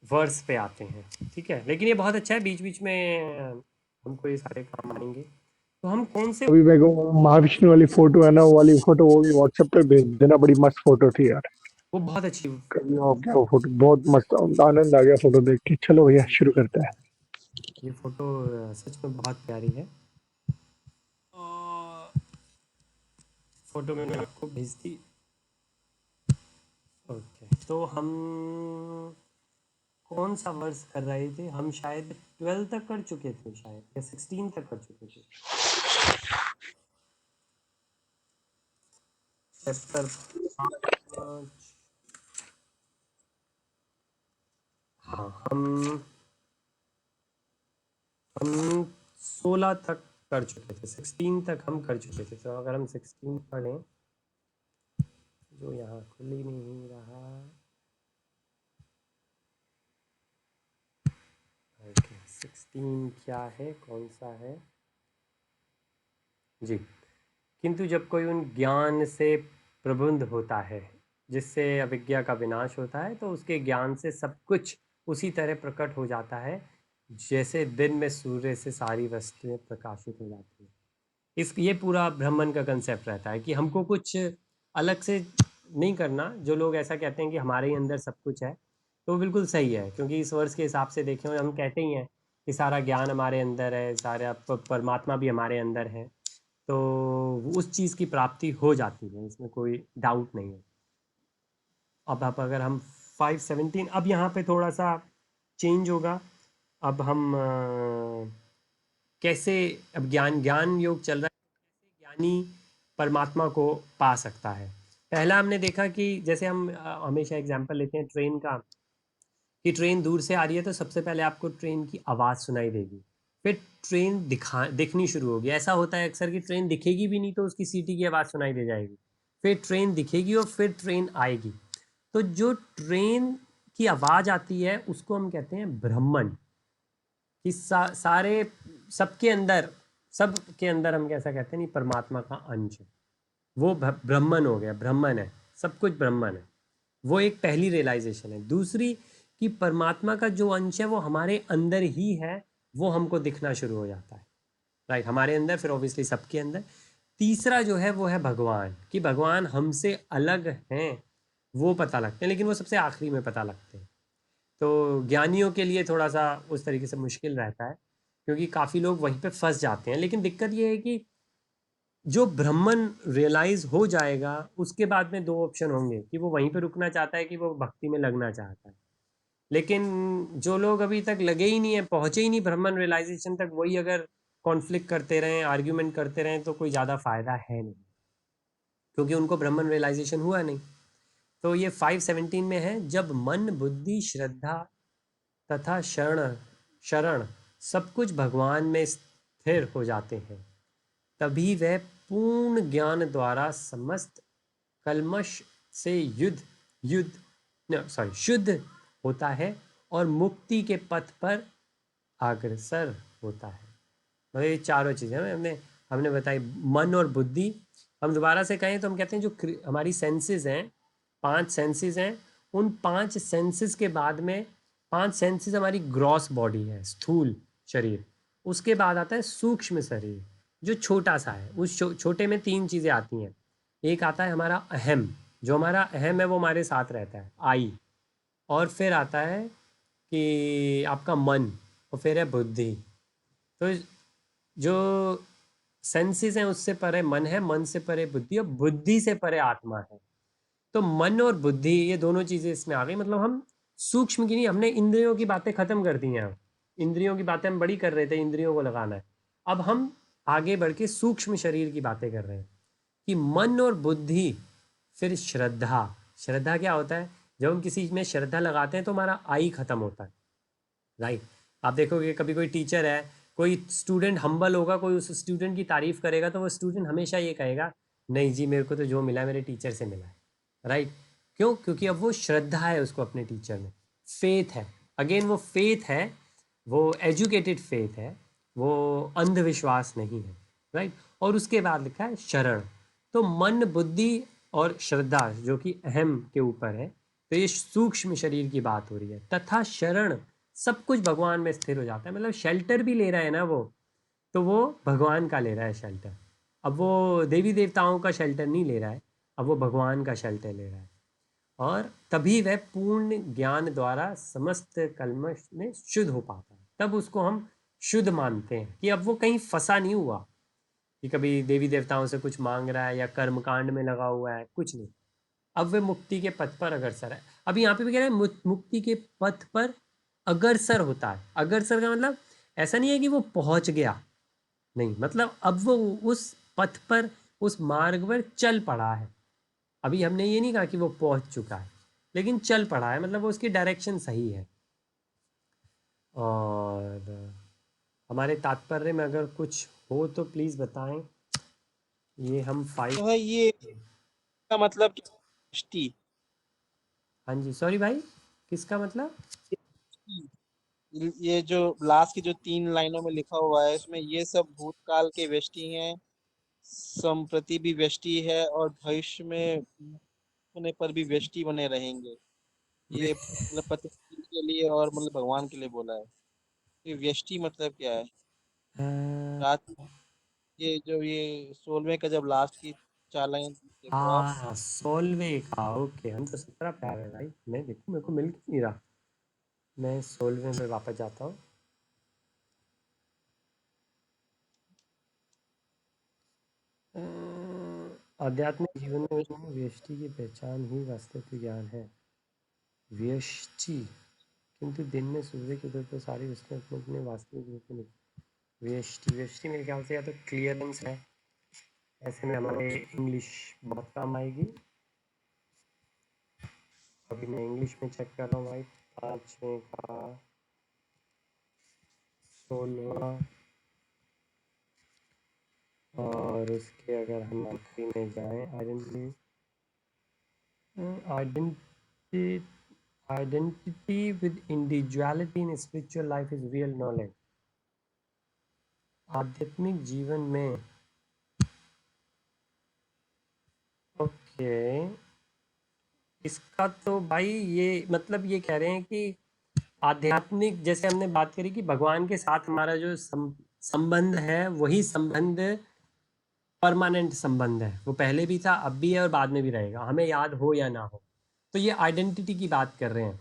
वर्स पे आते हैं, ठीक है। लेकिन ये बहुत अच्छा है, बीच बीच में हमको ये सारे काम आएंगे। तो हम कौन से अभी मेरे को महाविष्णु वाली फोटो है ना, वो वाली फोटो वो भी व्हाट्सएप पे भेज देना, बड़ी मस्त फोटो थी यार। वो बहुत अच्छी, कभी हो गया वो फोटो, बहुत मस्त, आनंद आ गया फोटो देख के। चलो भैया शुरू करते हैं। ये फोटो सच में बहुत प्यारी है। और फोटो मैंने आपको भेज दी। ओके, तो हम कौन सा वर्स कर रहे थे? हम शायद 12 तक कर चुके थे, शायद, या 16 तक कर चुके थे। चैप्टर 5। हाँ, हम 16 तक कर चुके थे, 16 तक हम कर चुके थे। तो अगर हम 16 पढ़ें, जो यहाँ खुल ही नहीं रहा। ओके, 16 क्या है, कौन सा है जी? किंतु जब कोई उन ज्ञान से प्रबुद्ध होता है जिससे अविद्या का विनाश होता है, तो उसके ज्ञान से सब कुछ उसी तरह प्रकट हो जाता है जैसे दिन में सूर्य से सारी वस्तुएं प्रकाशित हो जाती है। ये पूरा ब्राह्मण का कंसेप्ट रहता है कि हमको कुछ अलग से नहीं करना। जो लोग ऐसा कहते हैं कि हमारे ही अंदर सब कुछ है, तो वो बिल्कुल सही है, क्योंकि इस वर्ष के हिसाब से देखें, और हम कहते ही हैं कि सारा ज्ञान हमारे अंदर है, सारा परमात्मा भी हमारे अंदर है, तो उस चीज़ की प्राप्ति हो जाती है, इसमें कोई डाउट नहीं है। अब आप अगर हम 5:17, अब यहाँ पे थोड़ा सा चेंज होगा। अब हम कैसे, अब ज्ञान योग चल रहा है, कैसे ज्ञानी परमात्मा को पा सकता है। पहला हमने देखा कि जैसे हम हमेशा एग्जांपल लेते हैं ट्रेन का, कि ट्रेन दूर से आ रही है तो सबसे पहले आपको ट्रेन की आवाज़ सुनाई देगी, फिर ट्रेन दिखनी शुरू होगी। ऐसा होता है अक्सर कि ट्रेन दिखेगी भी नहीं तो उसकी सीटी की आवाज़ सुनाई दे जाएगी, फिर ट्रेन दिखेगी और फिर ट्रेन आएगी। तो जो ट्रेन की आवाज़ आती है उसको हम कहते हैं ब्रह्मन। कि सारे सबके अंदर हम कैसा कहते हैं, नहीं, परमात्मा का अंश है, वो ब्रह्मन हो गया, ब्रह्मन है, सब कुछ ब्रह्मन है। वो एक पहली रियलाइजेशन है। दूसरी, कि परमात्मा का जो अंश है वो हमारे अंदर ही है, वो हमको दिखना शुरू हो जाता है, राइट, हमारे अंदर, फिर ऑब्वियसली सबके अंदर। तीसरा जो है वो है भगवान, कि भगवान हमसे अलग हैं, वो पता लगते हैं, लेकिन वो सबसे आखिरी में पता लगते हैं। तो ज्ञानियों के लिए थोड़ा सा उस तरीके से मुश्किल रहता है, क्योंकि काफ़ी लोग वहीं पे फंस जाते हैं। लेकिन दिक्कत ये है कि जो ब्रह्मन रियलाइज हो जाएगा उसके बाद में दो ऑप्शन होंगे, कि वो वहीं पे रुकना चाहता है कि वो भक्ति में लगना चाहता है। लेकिन जो लोग अभी तक लगे ही नहीं है, पहुंचे ही नहीं ब्रह्मन रियलाइजेशन तक, वही अगर कॉन्फ्लिक्ट करते रहें, आर्ग्यूमेंट करते रहें, तो कोई ज़्यादा फायदा है नहीं, क्योंकि उनको ब्रह्मन रियलाइजेशन हुआ नहीं। तो ये 5:17 में है, जब मन बुद्धि श्रद्धा तथा शरण शरण सब कुछ भगवान में स्थिर हो जाते हैं, तभी वह पूर्ण ज्ञान द्वारा समस्त कल्मश से शुद्ध होता है और मुक्ति के पथ पर अग्रसर होता है। मतलब ये चारों चीज़ें हमने हमने बताई, मन और बुद्धि। हम दोबारा से कहें तो हम कहते हैं जो हमारी सेंसेस हैं, 5 सेंसेस हैं, उन 5 सेंसेस के बाद में 5 सेंसेस हमारी ग्रॉस बॉडी है, स्थूल शरीर। उसके बाद आता है सूक्ष्म शरीर, जो छोटा सा है। उस छोटे में 3 चीज़ें आती हैं। एक आता है हमारा अहम, जो हमारा अहम है वो हमारे साथ रहता है, आई। और फिर आता है कि आपका मन, और फिर है बुद्धि। तो जो सेंसेस हैं उससे परे मन है, मन से परे बुद्धि, और बुद्धि से परे आत्मा है। तो मन और बुद्धि, ये दोनों चीज़ें इसमें आ गई। मतलब हम सूक्ष्म की नहीं, हमने इंद्रियों की बातें खत्म कर दी हैं। अब इंद्रियों की बातें हम बड़ी कर रहे थे, इंद्रियों को लगाना है। अब हम आगे बढ़ के सूक्ष्म शरीर की बातें कर रहे हैं, कि मन और बुद्धि, फिर श्रद्धा। श्रद्धा क्या होता है? जब हम किसी में श्रद्धा लगाते हैं तो हमारा आई खत्म होता है, राइट। आप देखोगे कभी कोई टीचर है, कोई स्टूडेंट हम्बल होगा, कोई उस स्टूडेंट की तारीफ करेगा, तो वो स्टूडेंट हमेशा ये कहेगा, नहीं जी, मेरे को तो जो मिला मेरे टीचर से मिला है, राइट। क्यों? क्योंकि अब वो श्रद्धा है उसको अपने टीचर में, फेथ है। अगेन वो फेथ है, वो एजुकेटेड फेथ है, वो अंधविश्वास नहीं है, राइट। और उसके बाद लिखा है शरण। तो मन बुद्धि और श्रद्धा जो कि अहम के ऊपर है, तो ये सूक्ष्म शरीर की बात हो रही है। तथा शरण, सब कुछ भगवान में स्थिर हो जाता है, मतलब शेल्टर भी ले रहा है ना वो, तो वो भगवान का ले रहा है शेल्टर। अब वो देवी देवताओं का शेल्टर नहीं ले रहा है, अब वो भगवान का शेल्टर ले रहा है। और तभी वह पूर्ण ज्ञान द्वारा समस्त कल्मश में शुद्ध हो पाता है। तब उसको हम शुद्ध मानते हैं कि अब वो कहीं फंसा नहीं हुआ कि कभी देवी देवताओं से कुछ मांग रहा है या कर्म कांड में लगा हुआ है, कुछ नहीं। अब वह मुक्ति के पथ पर अग्रसर है। अब यहाँ पे भी कह रहे हैं मुक्ति के पथ पर अग्रसर होता है। अग्रसर का मतलब ऐसा नहीं है कि वो पहुंच गया, नहीं, मतलब अब वो उस पथ पर, उस मार्ग पर चल पड़ा है। अभी हमने ये नहीं कहा कि वो पहुंच चुका है, लेकिन चल पड़ा है, मतलब वो उसकी डायरेक्शन सही है। और हमारे तात्पर्य में अगर कुछ हो तो प्लीज़ बताएं। ये हम जो फाइव, है ये का मतलब क्या? व्यष्टि। हाँ जी, सॉरी भाई, किसका मतलब? ये जो लास्ट की जो 3 लाइनों में लिखा हुआ है इसमें, ये सब भूतकाल के व्यष्टि हैं, संप्रति भी व्यष्टि है और भविष्य में होने पर भी व्यष्टि बने रहेंगे। ये मतलब पति के लिए और मतलब भगवान के लिए बोला है। ये व्यष्टि मतलब क्या है? रात ये जो ये 16वें का जब लास्ट की 4 लाइन देखो आप। हाँ, सोलवे का, ओके। हम तो 17 प्यार है भाई, मैं देखूँ मेरे को मिल क्यों नहीं रहा। मैं सोलवे में वापस जाता हूँ। आध्यात्मिक जीवन में व्यष्टि की पहचान ही वास्तविक ज्ञान है। व्यष्टि, किंतु दिन में सूर्य के उदय पर सारी वस्तुएं अपने अपने वास्तविक रूप में व्यष्टि, व्यष्टि मेरे ख्याल से या तो क्लियरेंस है, ऐसे में हमारे इंग्लिश बहुत काम आएगी। अभी मैं इंग्लिश में चेक कर रहा हूँ भाई। 5वें का 16वां, और उसके अगर हम आखिरी में जाएं, identity with individuality in spiritual life is real knowledge. आध्यात्मिक जीवन में, ओके, इसका तो भाई ये मतलब ये कह रहे हैं कि आध्यात्मिक, जैसे हमने बात करी कि भगवान के साथ हमारा जो संबंध है, वही संबंध परमानेंट संबंध है। वो पहले भी था, अब भी है और बाद में भी रहेगा, हमें याद हो या ना हो। तो ये आइडेंटिटी की बात कर रहे हैं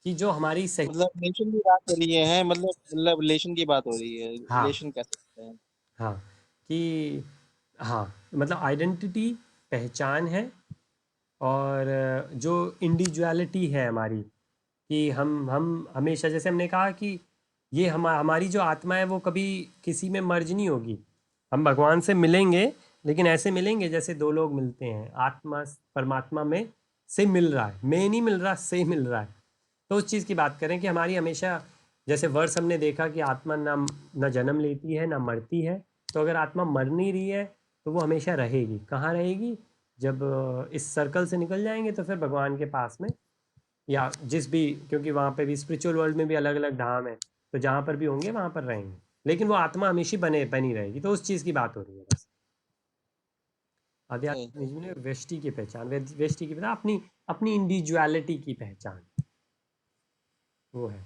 कि जो हमारी सही, मतलब रिलेशन की बात हो रही है, मतलब रिलेशन की बात हो रही है, हाँ रिलेशन कह सकते हैं। हाँ, कि हाँ, मतलब आइडेंटिटी पहचान है, और जो इंडिविजुअलिटी है हमारी, कि हम हमेशा, जैसे हमने कहा कि ये हमारी जो आत्मा है वो कभी किसी में मर्ज नहीं होगी। हम भगवान से मिलेंगे, लेकिन ऐसे मिलेंगे जैसे दो लोग मिलते हैं, आत्मा परमात्मा में से मिल रहा है, में नहीं मिल रहा, से मिल रहा है। तो उस चीज़ की बात करें कि हमारी हमेशा, जैसे वर्ष हमने देखा कि आत्मा ना जन्म लेती है ना मरती है। तो अगर आत्मा मर नहीं रही है तो वो हमेशा रहेगी। कहाँ रहेगी? जब इस सर्कल से निकल जाएंगे तो फिर भगवान के पास में, या जिस भी, क्योंकि वहाँ पे भी स्पिरिचुअल वर्ल्ड में भी अलग अलग धाम है, तो जहाँ पर भी होंगे वहाँ पर रहेंगे, लेकिन वो आत्मा हमेशा बनी रहेगी। तो उस चीज़ की बात हो रही है बस। सही आध्यात्मिक में व्यष्टि की पहचान, व्यष्टि की पहचान, अपनी अपनी इंडिविजुअलिटी की पहचान, वो है।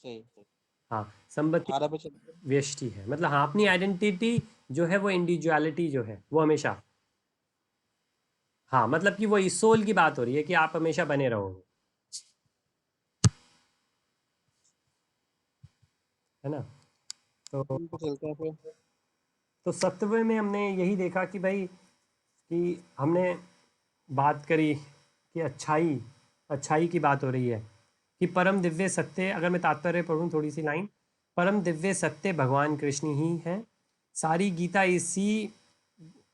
सही सही। हाँ, संपत्ति 18 पे चलते हैं। व्यष्टि है, मतलब हाँ, अपनी आइडेंटिटी जो है वो इंडिविजुअलिटी जो है वो हमेशा, हाँ, मतलब कि वो इस सोल की बात हो रही है कि आप हमेशा बने रहोगे, है ना। तो पे चलते हैं फिर। सत्व में हमने यही देखा कि भाई, कि हमने बात करी कि अच्छाई, अच्छाई की बात हो रही है कि परम दिव्य सत्य, अगर मैं तात्पर्य पढ़ूँ थोड़ी सी लाइन, परम दिव्य सत्य भगवान कृष्ण ही है। सारी गीता इसी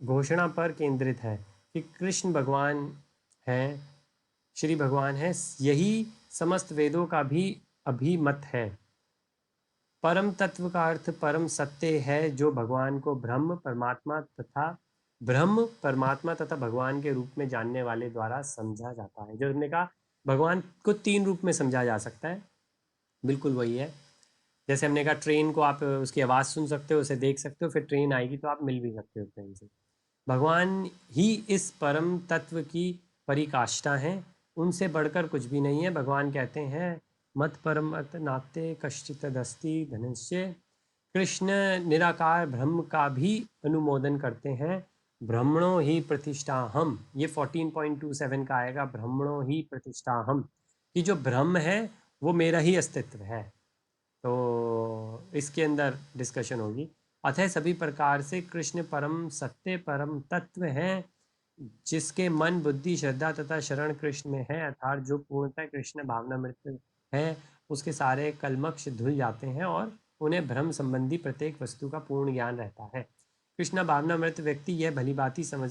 घोषणा पर केंद्रित है कि कृष्ण भगवान हैं, श्री भगवान है। यही समस्त वेदों का भी अभिमत है। परम तत्व का अर्थ परम सत्य है, जो भगवान को ब्रह्म परमात्मा तथा भगवान के रूप में जानने वाले द्वारा समझा जाता है। जो हमने कहा, भगवान को 3 रूप में समझा जा सकता है, बिल्कुल वही है। जैसे हमने कहा, ट्रेन को आप उसकी आवाज़ सुन सकते हो, उसे देख सकते हो, फिर ट्रेन आएगी तो आप मिल भी सकते हो ट्रेन से। भगवान ही इस परम तत्व की परिकाष्ठा हैं, उनसे बढ़कर कुछ भी नहीं है। भगवान कहते हैं मत परम मत नाते कश्चित दस्ति धनंजय। कृष्ण निराकार ब्रह्म का भी अनुमोदन करते हैं। ब्रह्मणो ही प्रतिष्ठा हम, ये 14.27 का आएगा, ब्रह्मणो ही प्रतिष्ठा हम, कि जो ब्रह्म है वो मेरा ही अस्तित्व है। तो इसके अंदर डिस्कशन होगी। अतः सभी प्रकार से कृष्ण परम सत्य परम तत्व हैं, जिसके मन बुद्धि श्रद्धा तथा शरण कृष्ण में है, अर्थात जो पूर्णतः कृष्ण भावनामृत है, उसके सारे कलमक्ष धुल जाते हैं और उन्हें भ्रम संबंधी प्रत्येक वस्तु का पूर्ण ज्ञान रहता है। कृष्ण भावनामृत व्यक्ति यह भली भांति समझ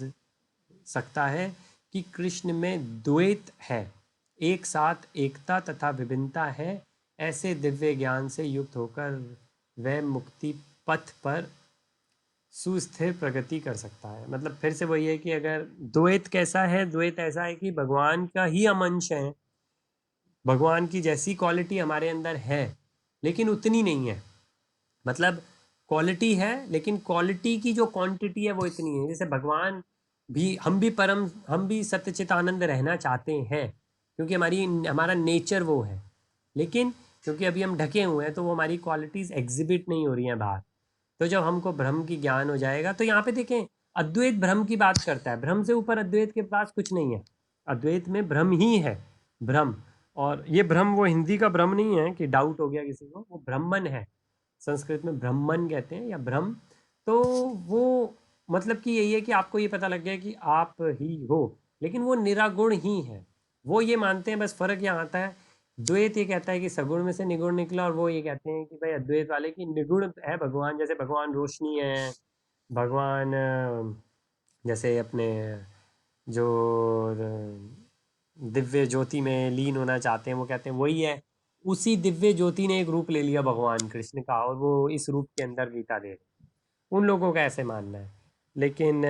सकता है कि कृष्ण में द्वैत है, एक साथ एकता तथा विभिन्नता है। ऐसे दिव्य ज्ञान से युक्त होकर वह मुक्ति पथ पर सुस्थिर प्रगति कर सकता है। मतलब फिर से वही है कि अगर द्वैत कैसा है, द्वैत ऐसा है कि भगवान का ही हम अंश हैं, भगवान की जैसी क्वालिटी हमारे अंदर है लेकिन उतनी नहीं है। मतलब क्वालिटी है लेकिन क्वालिटी की जो क्वांटिटी है वो इतनी है। जैसे भगवान भी, हम भी सत्यचित आनंद रहना चाहते हैं क्योंकि हमारा नेचर वो है, लेकिन क्योंकि अभी हम ढके हुए हैं तो वो हमारी क्वालिटीज़ एग्जिबिट नहीं हो रही हैं बाहर। तो जब हमको ब्रह्म की ज्ञान हो जाएगा तो यहाँ पे देखें, अद्वैत ब्रह्म की बात करता है, ब्रह्म से ऊपर अद्वैत के पास कुछ नहीं है। अद्वैत में ब्रह्म ही है, ब्रह्म। और ये ब्रह्म वो हिंदी का ब्रह्म नहीं है कि डाउट हो गया किसी को, वो ब्रह्मन है, संस्कृत में ब्रह्मन कहते हैं या ब्रह्म। तो वो मतलब कि यही है कि आपको ये पता लग गया कि आप ही हो, लेकिन वो निरागुण ही है। वो ये मानते हैं, बस फर्क यहाँ आता है, द्वैत ये कहता है कि सगुण में से निगुण निकला, और वो ये कहते हैं कि भाई अद्वैत वाले की निगुण है भगवान। जैसे भगवान रोशनी है, भगवान जैसे अपने जो दिव्य ज्योति में लीन होना चाहते हैं, वो कहते हैं वही है। उसी दिव्य ज्योति ने एक रूप ले लिया भगवान कृष्ण का, और वो इस रूप के अंदर गीता दे रहे हैं। उन लोगों का ऐसे मानना है। लेकिन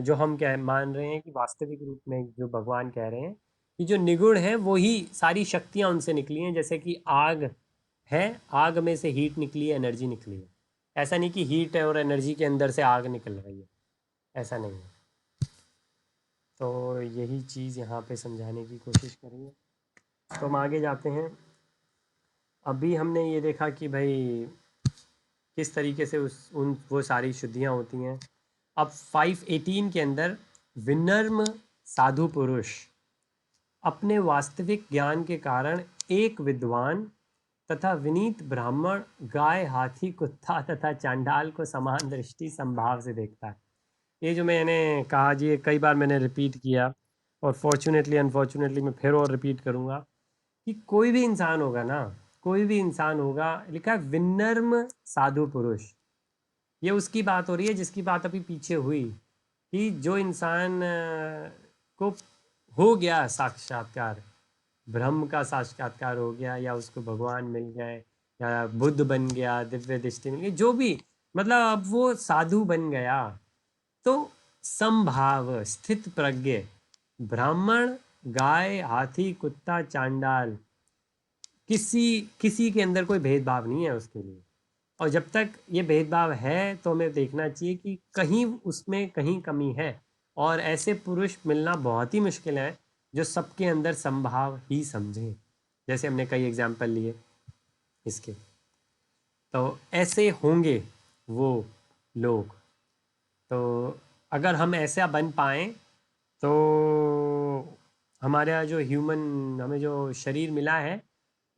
जो हम क्या मान रहे हैं कि वास्तविक रूप में जो भगवान कह रहे हैं कि जो निगुण है वो ही सारी शक्तियाँ उनसे निकली हैं। जैसे कि आग है, आग में से हीट निकली है, एनर्जी निकली है। ऐसा नहीं कि हीट है और एनर्जी के अंदर से आग निकल रही है, ऐसा नहीं है। तो यही चीज़ यहाँ पे समझाने की कोशिश करेंगे। तो हम आगे जाते हैं। अभी हमने ये देखा कि भाई किस तरीके से वो सारी शुद्धियाँ होती हैं। अब 518 के अंदर विनम्र साधु पुरुष अपने वास्तविक ज्ञान के कारण एक विद्वान तथा विनीत ब्राह्मण गाय, हाथी, कुत्ता तथा चांडाल को समान दृष्टि संभाव से देखता है। ये जो मैंने कहा जी, कई बार मैंने रिपीट किया, और फॉर्चुनेटली अनफॉर्चुनेटली मैं फिर और रिपीट करूँगा कि कोई भी इंसान होगा ना, कोई भी इंसान होगा, लिखा है विनम्र साधु पुरुष। ये उसकी बात हो रही है जिसकी बात अभी पीछे हुई, कि जो इंसान को हो गया साक्षात्कार, ब्रह्म का साक्षात्कार हो गया, या उसको भगवान मिल गए, या बुद्ध बन गया, दिव्य दृष्टि मिल गई, जो भी, मतलब अब वो साधु बन गया, तो संभाव स्थित प्रज्ञ ब्राह्मण, गाय, हाथी, कुत्ता, चांडाल, किसी किसी के अंदर कोई भेदभाव नहीं है उसके लिए। और जब तक ये भेदभाव है तो हमें देखना चाहिए कि कहीं उसमें कहीं कमी है, और ऐसे पुरुष मिलना बहुत ही मुश्किल है जो सबके अंदर संभाव ही समझे। जैसे हमने कई एग्जाम्पल लिए इसके, तो ऐसे होंगे वो लोग। तो अगर हम ऐसा बन पाएँ तो हमारा जो हमें जो शरीर मिला है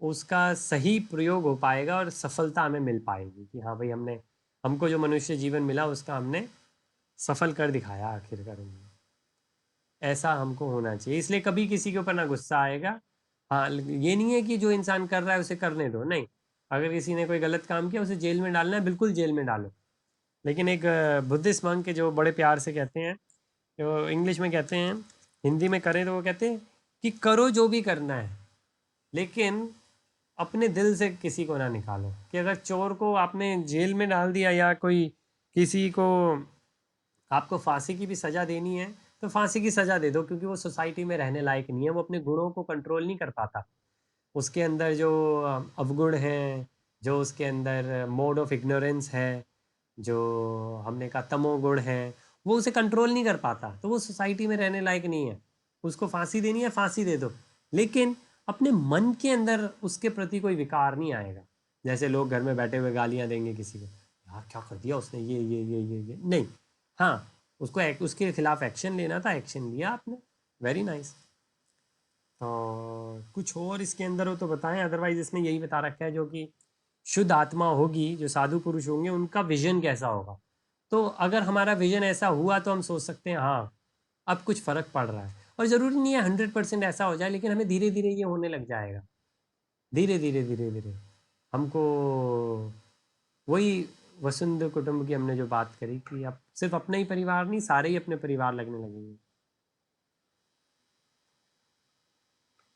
उसका सही प्रयोग हो पाएगा, और सफलता हमें मिल पाएगी कि हाँ भाई, हमको जो मनुष्य जीवन मिला उसका हमने सफल कर दिखाया आखिरकार हमने। ऐसा हमको होना चाहिए। इसलिए कभी किसी के ऊपर ना गुस्सा आएगा। हाँ, ये नहीं है कि जो इंसान कर रहा है उसे करने दो, नहीं। अगर किसी ने कोई गलत काम किया, उसे जेल में डालना है, बिल्कुल जेल में डालो। लेकिन एक बुद्धिस्ट मंक के जो बड़े प्यार से कहते हैं, जो इंग्लिश में कहते हैं, हिंदी में करें तो वो कहते हैं कि करो जो भी करना है, लेकिन अपने दिल से किसी को ना निकालो। कि अगर चोर को आपने जेल में डाल दिया, या कोई किसी को आपको फांसी की भी सज़ा देनी है तो फांसी की सज़ा दे दो, क्योंकि वो सोसाइटी में रहने लायक नहीं है, वो अपने गुणों को कंट्रोल नहीं कर पाता। उसके अंदर जो अवगुण हैं, जो उसके अंदर मोड ऑफ इग्नोरेंस है, जो हमने कहा तमोगुण है, वो उसे कंट्रोल नहीं कर पाता, तो वो सोसाइटी में रहने लायक नहीं है। उसको फांसी देनी है फांसी दे दो, लेकिन अपने मन के अंदर उसके प्रति कोई विकार नहीं आएगा। जैसे लोग घर में बैठे हुए गालियां देंगे किसी को, यार क्या कर दिया उसने, ये नहीं। हाँ, उसको उसके खिलाफ एक्शन लेना था, एक्शन लिया आपने, वेरी नाइस। और कुछ और इसके अंदर हो तो बताएं, अदरवाइज इसमें यही बता रखा है जो कि शुद्ध आत्मा होगी, जो साधु पुरुष होंगे, उनका विजन कैसा होगा। तो अगर हमारा विजन ऐसा हुआ तो हम सोच सकते हैं हाँ अब कुछ फ़र्क पड़ रहा है। और ज़रूरी नहीं है 100% ऐसा हो जाए, लेकिन हमें धीरे धीरे ये होने लग जाएगा, धीरे धीरे धीरे धीरे हमको वही वसुंध कुटुंब की हमने जो बात करी कि अब सिर्फ अपना ही परिवार नहीं, सारे ही अपने परिवार लगने लगेंगे।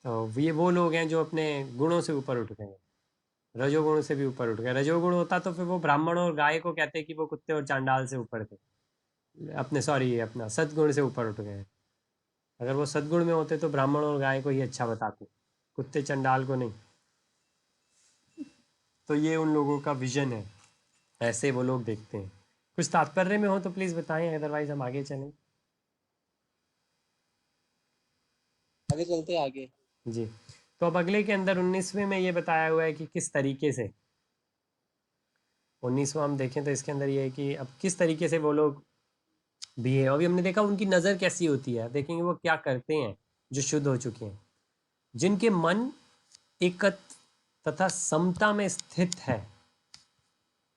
तो ये वो लोग हैं जो अपने गुणों से ऊपर उठ गए हैं, रजोगुण से भी ऊपर उठ गए। रजोगुण होता तो फिर वो ब्राह्मण और गाय को कहते कि वो कुत्ते और चांडाल से ऊपर थे, अपने सॉरी अपना सद्गुण से ऊपर उठ गए। अगर वो सद्गुण में होते तो ब्राह्मण और गाय को ही अच्छा बताते, कुत्ते चंडाल को नहीं। तो ये उन लोगों का विजन है, ऐसे वो लोग देखते हैं। कुछ तात्पर्य में हो तो प्लीज़ बताएं, अदरवाइज हम आगे चलें। आगे चलते हैं आगे। जी, तो अब अगले के अंदर 19वें में ये बताया हुआ है कि किस तरीके से, 19वां हम देखें तो इसके अंदर ये है कि अब किस तरीके से वो लोग भी है। अभी हमने देखा उनकी नज़र कैसी होती है, देखेंगे वो क्या करते हैं जो शुद्ध हो चुके हैं, जिनके मन एकत्व तथा समता में स्थित है।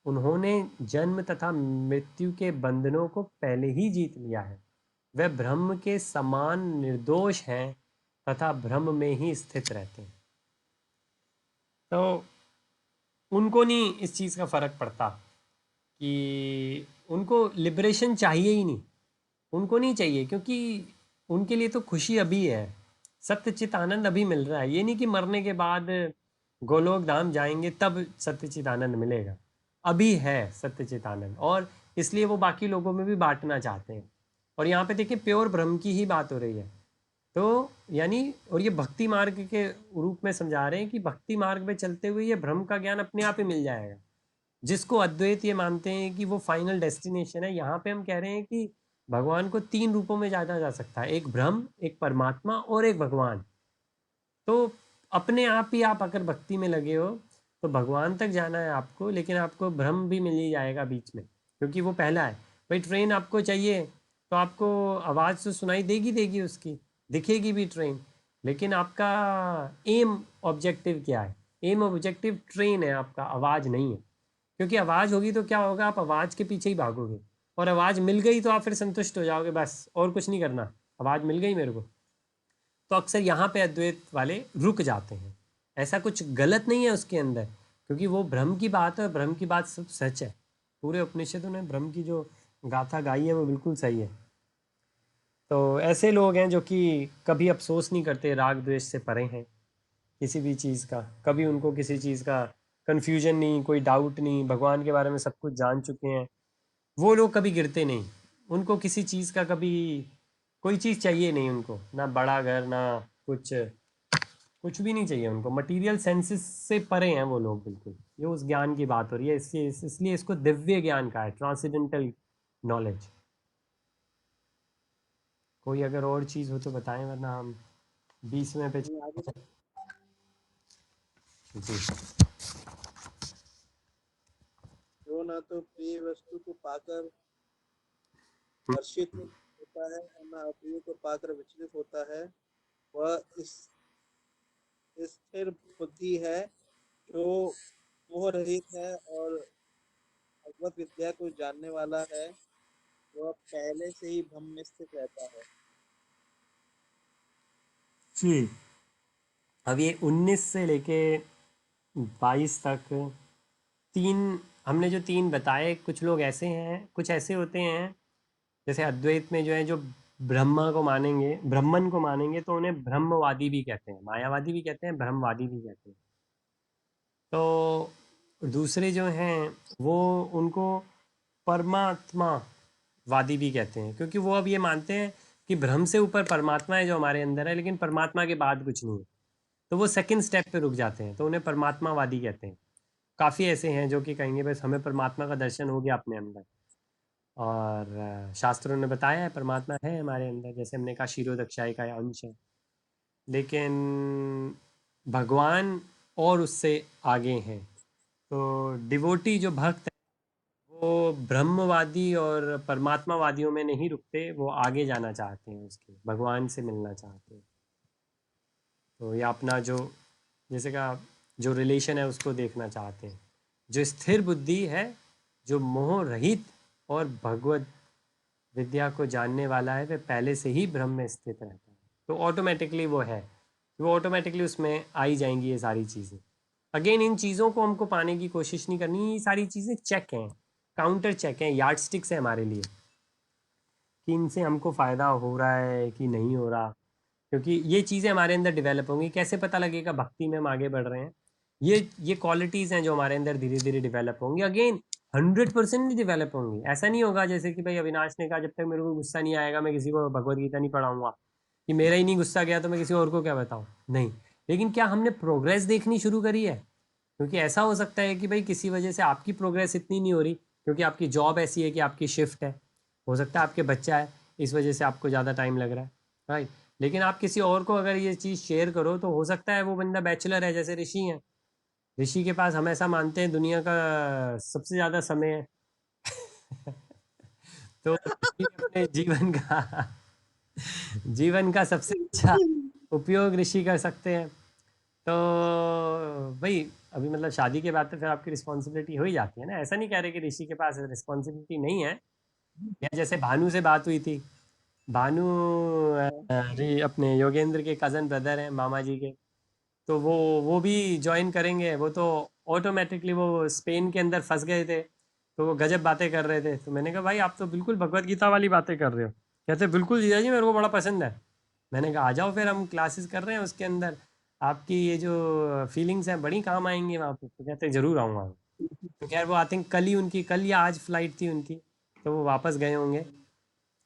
उन्होंने जन्म तथा मृत्यु के बंधनों को पहले ही जीत लिया है। वे ब्रह्म के समान निर्दोष हैं तथा ब्रह्म में ही स्थित रहते हैं। तो उनको नहीं इस चीज़ का फ़र्क पड़ता कि उनको लिबरेशन चाहिए ही नहीं, उनको नहीं चाहिए, क्योंकि उनके लिए तो खुशी अभी है, सत्यचित आनंद अभी मिल रहा है। ये नहीं कि मरने के बाद गोलोक धाम जाएंगे तब सत्यचित आनंद मिलेगा, अभी है सत्यचित आनंद, और इसलिए वो बाकी लोगों में भी बांटना चाहते हैं। और यहाँ पे देखिए प्योर ब्रह्म की ही बात हो रही है। तो यानी, और ये भक्ति मार्ग के रूप में समझा रहे हैं कि भक्ति मार्ग में चलते हुए ये ब्रह्म का ज्ञान अपने आप ही मिल जाएगा। जिसको अद्वैत ये मानते हैं कि वो फाइनल डेस्टिनेशन है, यहाँ पे हम कह रहे हैं कि भगवान को 3 रूपों में जाना जा सकता है, एक ब्रह्म, एक परमात्मा और एक भगवान। तो अपने आप ही आप अगर भक्ति में लगे हो तो भगवान तक जाना है आपको, लेकिन आपको ब्रह्म भी मिल ही जाएगा बीच में, क्योंकि वो पहला है। भाई ट्रेन आपको चाहिए तो आपको आवाज़ तो सुनाई देगी देगी उसकी, दिखेगी भी ट्रेन, लेकिन आपका एम ऑब्जेक्टिव क्या है? एम ऑब्जेक्टिव ट्रेन है आपका, आवाज़ नहीं है। क्योंकि आवाज़ होगी तो क्या होगा, आप आवाज़ के पीछे ही भागोगे, और आवाज़ मिल गई तो आप फिर संतुष्ट हो जाओगे, बस और कुछ नहीं करना, आवाज़ मिल गई मेरे को। तो अक्सर यहाँ पे अद्वैत वाले रुक जाते हैं। ऐसा कुछ गलत नहीं है उसके अंदर, क्योंकि वो ब्रह्म की बात है, ब्रह्म की बात सब सच है। पूरे उपनिषदों ने ब्रह्म की जो गाथा गाई है वो बिल्कुल सही है। तो ऐसे लोग हैं जो कि कभी अफसोस नहीं करते, राग द्वेष से परे हैं किसी भी चीज़ का, कभी उनको किसी चीज़ का कन्फ्यूजन नहीं, कोई डाउट नहीं, भगवान के बारे में सब कुछ जान चुके हैं। वो लोग कभी गिरते नहीं, उनको किसी चीज़ का कभी कोई चीज़ चाहिए नहीं उनको, ना बड़ा घर ना कुछ, कुछ भी नहीं चाहिए उनको, मटेरियल सेंसेस से परे हैं वो लोग बिल्कुल। ये उस ज्ञान की बात हो रही है, इसलिए इसको दिव्य ज्ञान कहा है, ट्रांसेंडेंटल नॉलेज। कोई अगर और चीज़ हो तो बताएं, वरना हम 20वें पे आगे जी। जो ना तो प्रिय वस्तु को पाकर हर्षित होता है और ना अप्रिय को पाकर विचलित होता है, वह इस स्थिर बुद्धि है जो मोह रहित है और भगवत विद्या को जानने वाला है, वह पहले से ही ब्रह्म में स्थित रहता है। जी, अब ये 19 से लेके 22 तक तीन, हमने जो तीन बताए, कुछ लोग ऐसे हैं, कुछ ऐसे होते हैं जैसे अद्वैत में जो है, जो ब्रह्मा को मानेंगे, ब्रह्मन को मानेंगे तो उन्हें ब्रह्मवादी भी कहते हैं, मायावादी भी कहते हैं, ब्रह्मवादी भी कहते हैं। तो दूसरे जो हैं वो उनको परमात्मावादी भी कहते हैं, क्योंकि वो अब ये मानते हैं कि ब्रह्म से ऊपर परमात्मा है जो हमारे अंदर है, लेकिन परमात्मा के बाद कुछ नहीं है। तो वो सेकंड स्टेप पे रुक जाते हैं, तो उन्हें परमात्मावादी कहते हैं। काफ़ी ऐसे हैं जो कि कहेंगे बस हमें परमात्मा का दर्शन हो गया अपने अंदर। और शास्त्रों ने बताया है परमात्मा है हमारे अंदर, जैसे हमने कहा क्षीरोदक्षाई का अंश है, लेकिन भगवान और उससे आगे हैं। तो डिवोटी जो भक्त है वो ब्रह्मवादी और परमात्मावादियों में नहीं रुकते, वो आगे जाना चाहते हैं, उसके भगवान से मिलना चाहते हैं। तो ये अपना जो जैसे कहा जो रिलेशन है उसको देखना चाहते हैं। जो स्थिर बुद्धि है, जो मोह रहित और भगवत विद्या को जानने वाला है, वह पहले से ही ब्रह्म में स्थित रहता है। तो ऑटोमेटिकली वो है, वो ऑटोमेटिकली उसमें आ ही जाएंगी ये सारी चीज़ें। अगेन इन चीज़ों को हमको पाने की कोशिश नहीं करनी, ये सारी चीज़ें चेक हैं, काउंटर चेक हैं, यार्ड स्टिक्स है हमारे लिए कि इनसे हमको फ़ायदा हो रहा है कि नहीं हो रहा। क्योंकि ये चीज़ें हमारे अंदर डेवलप होंगी, कैसे पता लगेगा भक्ति में हम आगे बढ़ रहे हैं? ये क्वालिटीज़ हैं जो हमारे अंदर धीरे धीरे डेवलप होंगी। अगेन 100% नहीं डेवलप होंगी, ऐसा नहीं होगा जैसे कि भाई अविनाश ने कहा जब तक मेरे को गुस्सा नहीं आएगा मैं किसी को भगवत गीता नहीं पढ़ाऊंगा, कि मेरा ही नहीं गुस्सा गया तो मैं किसी और को क्या बताऊं। नहीं, लेकिन क्या हमने प्रोग्रेस देखनी शुरू करी है? क्योंकि ऐसा हो सकता है कि भाई किसी वजह से आपकी प्रोग्रेस इतनी नहीं हो रही, क्योंकि आपकी जॉब ऐसी है कि आपकी शिफ्ट है, हो सकता है आपके बच्चा है इस वजह से आपको ज़्यादा टाइम लग रहा है, राइट। लेकिन आप किसी और को अगर ये चीज़ शेयर करो तो हो सकता है वो बंदा बैचलर है, जैसे ऋषि हैं, ऋषि के पास हम ऐसा मानते हैं दुनिया का सबसे ज़्यादा समय है। तो ऋषि अपने जीवन का सबसे अच्छा उपयोग ऋषि कर सकते हैं। तो भाई अभी मतलब शादी के बाद तो फिर आपकी रिस्पॉन्सिबिलिटी हो ही जाती है ना, ऐसा नहीं कह रहे कि ऋषि के पास रिस्पॉन्सिबिलिटी नहीं है। या जैसे भानु से बात हुई थी, भानु अपने योगेंद्र के कज़न ब्रदर हैं मामा जी के, तो वो भी ज्वाइन करेंगे। वो तो ऑटोमेटिकली वो स्पेन के अंदर फंस गए थे, तो वो गजब बातें कर रहे थे। तो मैंने कहा भाई आप तो बिल्कुल भगवत गीता वाली बातें कर रहे हो। कहते बिल्कुल जीजा जी मेरे को बड़ा पसंद है। मैंने कहा आ जाओ फिर, हम क्लासेस कर रहे हैं उसके अंदर, आपकी ये जो फीलिंग्स हैं बड़ी काम आएंगी वहाँ पे। तो कहते ज़रूर आऊँगा। तो खैर वो आई थिंक कल ही उनकी, कल या आज फ्लाइट थी उनकी, तो वो वापस गए होंगे।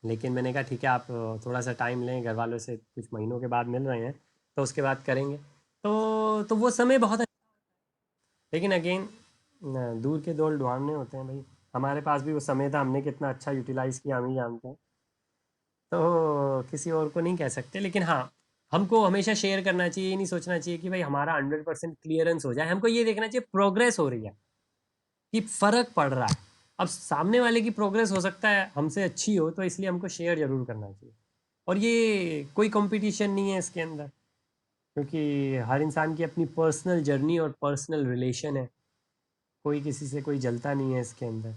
लेकिन मैंने कहा ठीक है आप थोड़ा सा टाइम लें, घर वालों से कुछ महीनों के बाद मिल रहे हैं तो उसके बाद करेंगे। तो वो समय बहुत अच्छा। लेकिन अगेन दूर के दौर ढूंढने होते हैं भाई, हमारे पास भी वो समय था, हमने कितना अच्छा यूटिलाइज़ किया हम ही जानते हैं। तो किसी और को नहीं कह सकते, लेकिन हाँ हमको हमेशा शेयर करना चाहिए, ये नहीं सोचना चाहिए कि भाई हमारा 100% क्लियरेंस हो जाए। हमको ये देखना चाहिए प्रोग्रेस हो रही है, कि फ़र्क पड़ रहा है। अब सामने वाले की प्रोग्रेस हो सकता है हमसे अच्छी हो, तो इसलिए हमको शेयर ज़रूर करना चाहिए। और ये कोई कंपटीशन नहीं है इसके अंदर, क्योंकि हर इंसान की अपनी पर्सनल जर्नी और पर्सनल रिलेशन है, कोई किसी से कोई जलता नहीं है इसके अंदर।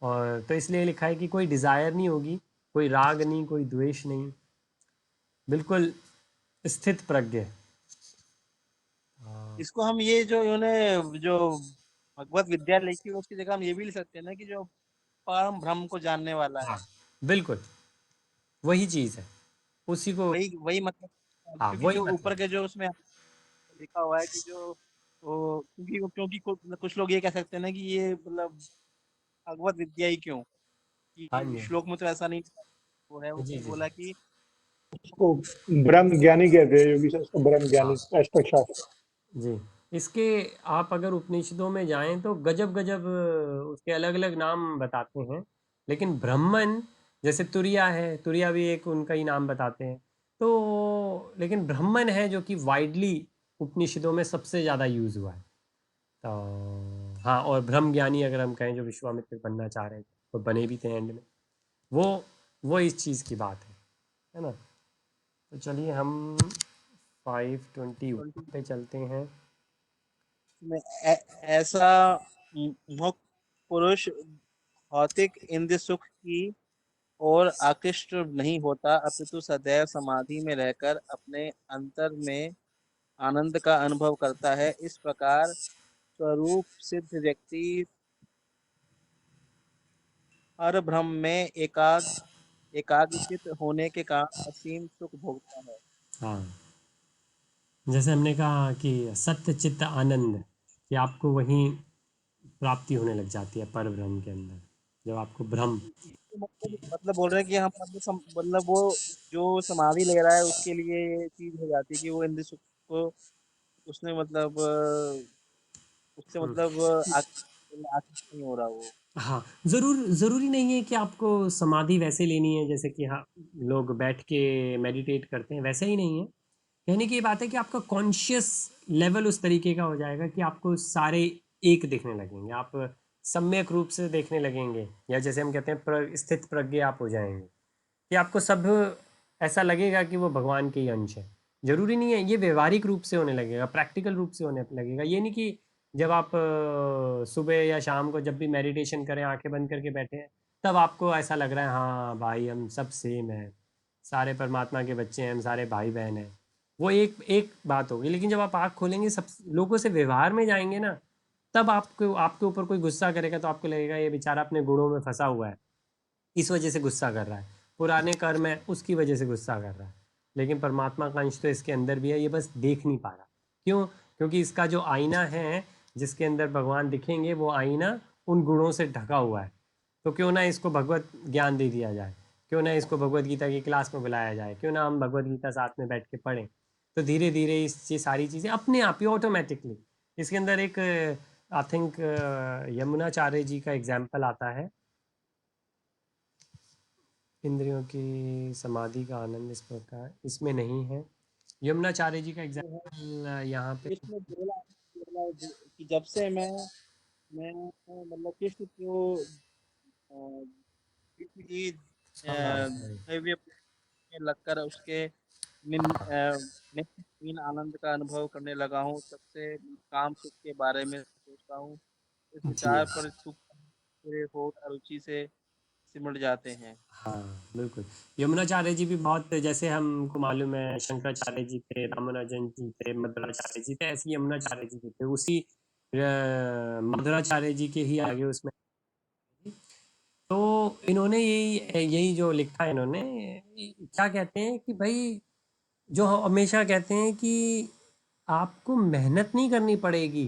और तो इसलिए लिखा है कि कोई डिज़ायर नहीं होगी, कोई राग नहीं, कोई द्वेष नहीं, बिल्कुल स्थित प्रज्ञ। हाँ। इसको हम ये जो इन्होंने जो भगवत विद्या लिखी है उसकी जगह हम ये भी लिख सकते हैं ना कि जो परम ब्रह्म को जानने वाला है। हाँ बिल्कुल वही चीज़ है, उसी को। वही वही मतलब, हाँ क्योंकि वही जो ऊपर मतलब। के जो उसमें लिखा हुआ है कि जो वो क्योंकि कुछ लोग ये कह सकते हैं ना कि ये मतलब भगवत विद्या ही क्यों, हाँ कि जी, श्लोक में तो ऐसा नहीं वो है, जी उसने जी बोला कि उसको ब्रह्म ज्ञानी कहते हैं योगी शास्त्र, ब्रह्म हाँ ज्ञानी अष्टक शास्त्र। जी। इसके आप अगर उपनिषदों में जाएं तो गजब गजब उसके अलग अलग नाम बताते हैं। लेकिन ब्राह्मण, जैसे तुरिया है, तुरिया भी एक उनका ही नाम बताते हैं। तो लेकिन ब्राह्मण है जो कि वाइडली उपनिषदों में सबसे ज़्यादा यूज़ हुआ है। तो हाँ, और ब्रह्म ज्ञानी अगर हम कहें जो विश्वामित्र बनना चाह रहे थे और बने भी थे एंड में, वो वो इस चीज़ की बात है ना। तो चलिए हम 521 पे चलते हैं। में ऐसा मुक्त पुरुष भौतिक इंद्र सुख की ओर आकृष्ट नहीं होता, अपितु सदैव समाधि में रहकर अपने अंतर में आनंद का अनुभव करता है। इस प्रकार स्वरूप सिद्ध व्यक्ति हर भ्रम में एकाग्रचित होने के कारण असीम सुख भोगता है। हाँ, जैसे हमने कहा कि सत्य चित्त आनंद, कि आपको वहीं प्राप्ति होने लग जाती है पर ब्रह्म के अंदर, जब आपको ब्रह्म। मतलब बोल रहे हैं कि हम मतलब मतलब वो जो समाधि ले रहा है उसके लिए ये चीज हो जाती है कि वो इंद्र सुख को उसने मतलब उससे हम्म, मतलब आकृत नहीं हो रहा वो। हाँ, ज़रूरी नहीं है कि आपको समाधि वैसे लेनी है जैसे कि हाँ, लोग बैठ के मेडिटेट करते हैं, वैसे ही नहीं है। कहने की ये बात है कि आपका कॉन्शियस लेवल उस तरीके का हो जाएगा कि आपको सारे एक दिखने लगेंगे, आप सम्यक रूप से देखने लगेंगे, या जैसे हम कहते हैं स्थित प्रज्ञ आप हो जाएंगे, कि आपको सब ऐसा लगेगा कि वो भगवान के ही अंश है। जरूरी नहीं है, ये व्यवहारिक रूप से होने लगेगा, प्रैक्टिकल रूप से होने लगेगा। ये नहीं कि जब आप सुबह या शाम को जब भी मेडिटेशन करें, आंखें बंद करके बैठे हैं, तब आपको ऐसा लग रहा है हाँ भाई हम सब सेम हैं, सारे परमात्मा के बच्चे हैं, हम सारे भाई बहन हैं। वो एक एक बात होगी। लेकिन जब आप आँख खोलेंगे, सब लोगों से व्यवहार में जाएंगे ना, तब आपको आपके ऊपर कोई गुस्सा करेगा तो आपको लगेगा ये बेचारा अपने गुणों में फंसा हुआ है, इस वजह से गुस्सा कर रहा है, पुराने कर्म है उसकी वजह से गुस्सा कर रहा है। लेकिन परमात्मा का अंश तो इसके अंदर भी है, ये बस देख नहीं पा रहा। क्यों? क्योंकि इसका जो आईना है जिसके अंदर भगवान दिखेंगे, वो आईना उन गुणों से ढका हुआ है। तो क्यों ना इसको भगवत ज्ञान दे दिया जाए, क्यों ना इसको भगवत गीता की क्लास में बुलाया जाए, क्यों ना हम भगवत गीता साथ में बैठ के पढ़ें। तो धीरे धीरे ये सारी चीज़ें अपने आप ही ऑटोमेटिकली इसके अंदर एक आई थिंक यमुनाचार्य जी का एग्जाम्पल आता है, इंद्रियों की समाधि का आनंद इस प्रकार इसमें नहीं है। यमुनाचार्य जी का वो है एग्जाम्पल यहाँ पे। कृष्ण बोला कि जब से मैं मतलब कृष्ण को कृष्ण की हाँ दिव्य में लगकर उसके नित्य आनंद का अनुभव करने लगा हूँ, तब से काम सुख के बारे में सोचता हूँ। इस जी विचार पर सुख मेरे होठ रुचि से सिमट जाते हैं। हाँ, बिल्कुल। यमुनाचार्य जी भी बहुत, जैसे हमको मालूम है शंकराचार्य जी थे, रामानुजन जी थे, मध्वाचार्य जी थे, ऐसे यमुनाचार्य जी भी थे, उसी मध्वाचार्य जी के ही आगे उसमें। तो इन्होंने यही यही जो लिखा है इन्होंने, क्या कहते हैं कि भाई, जो हमेशा कहते हैं कि आपको मेहनत नहीं करनी पड़ेगी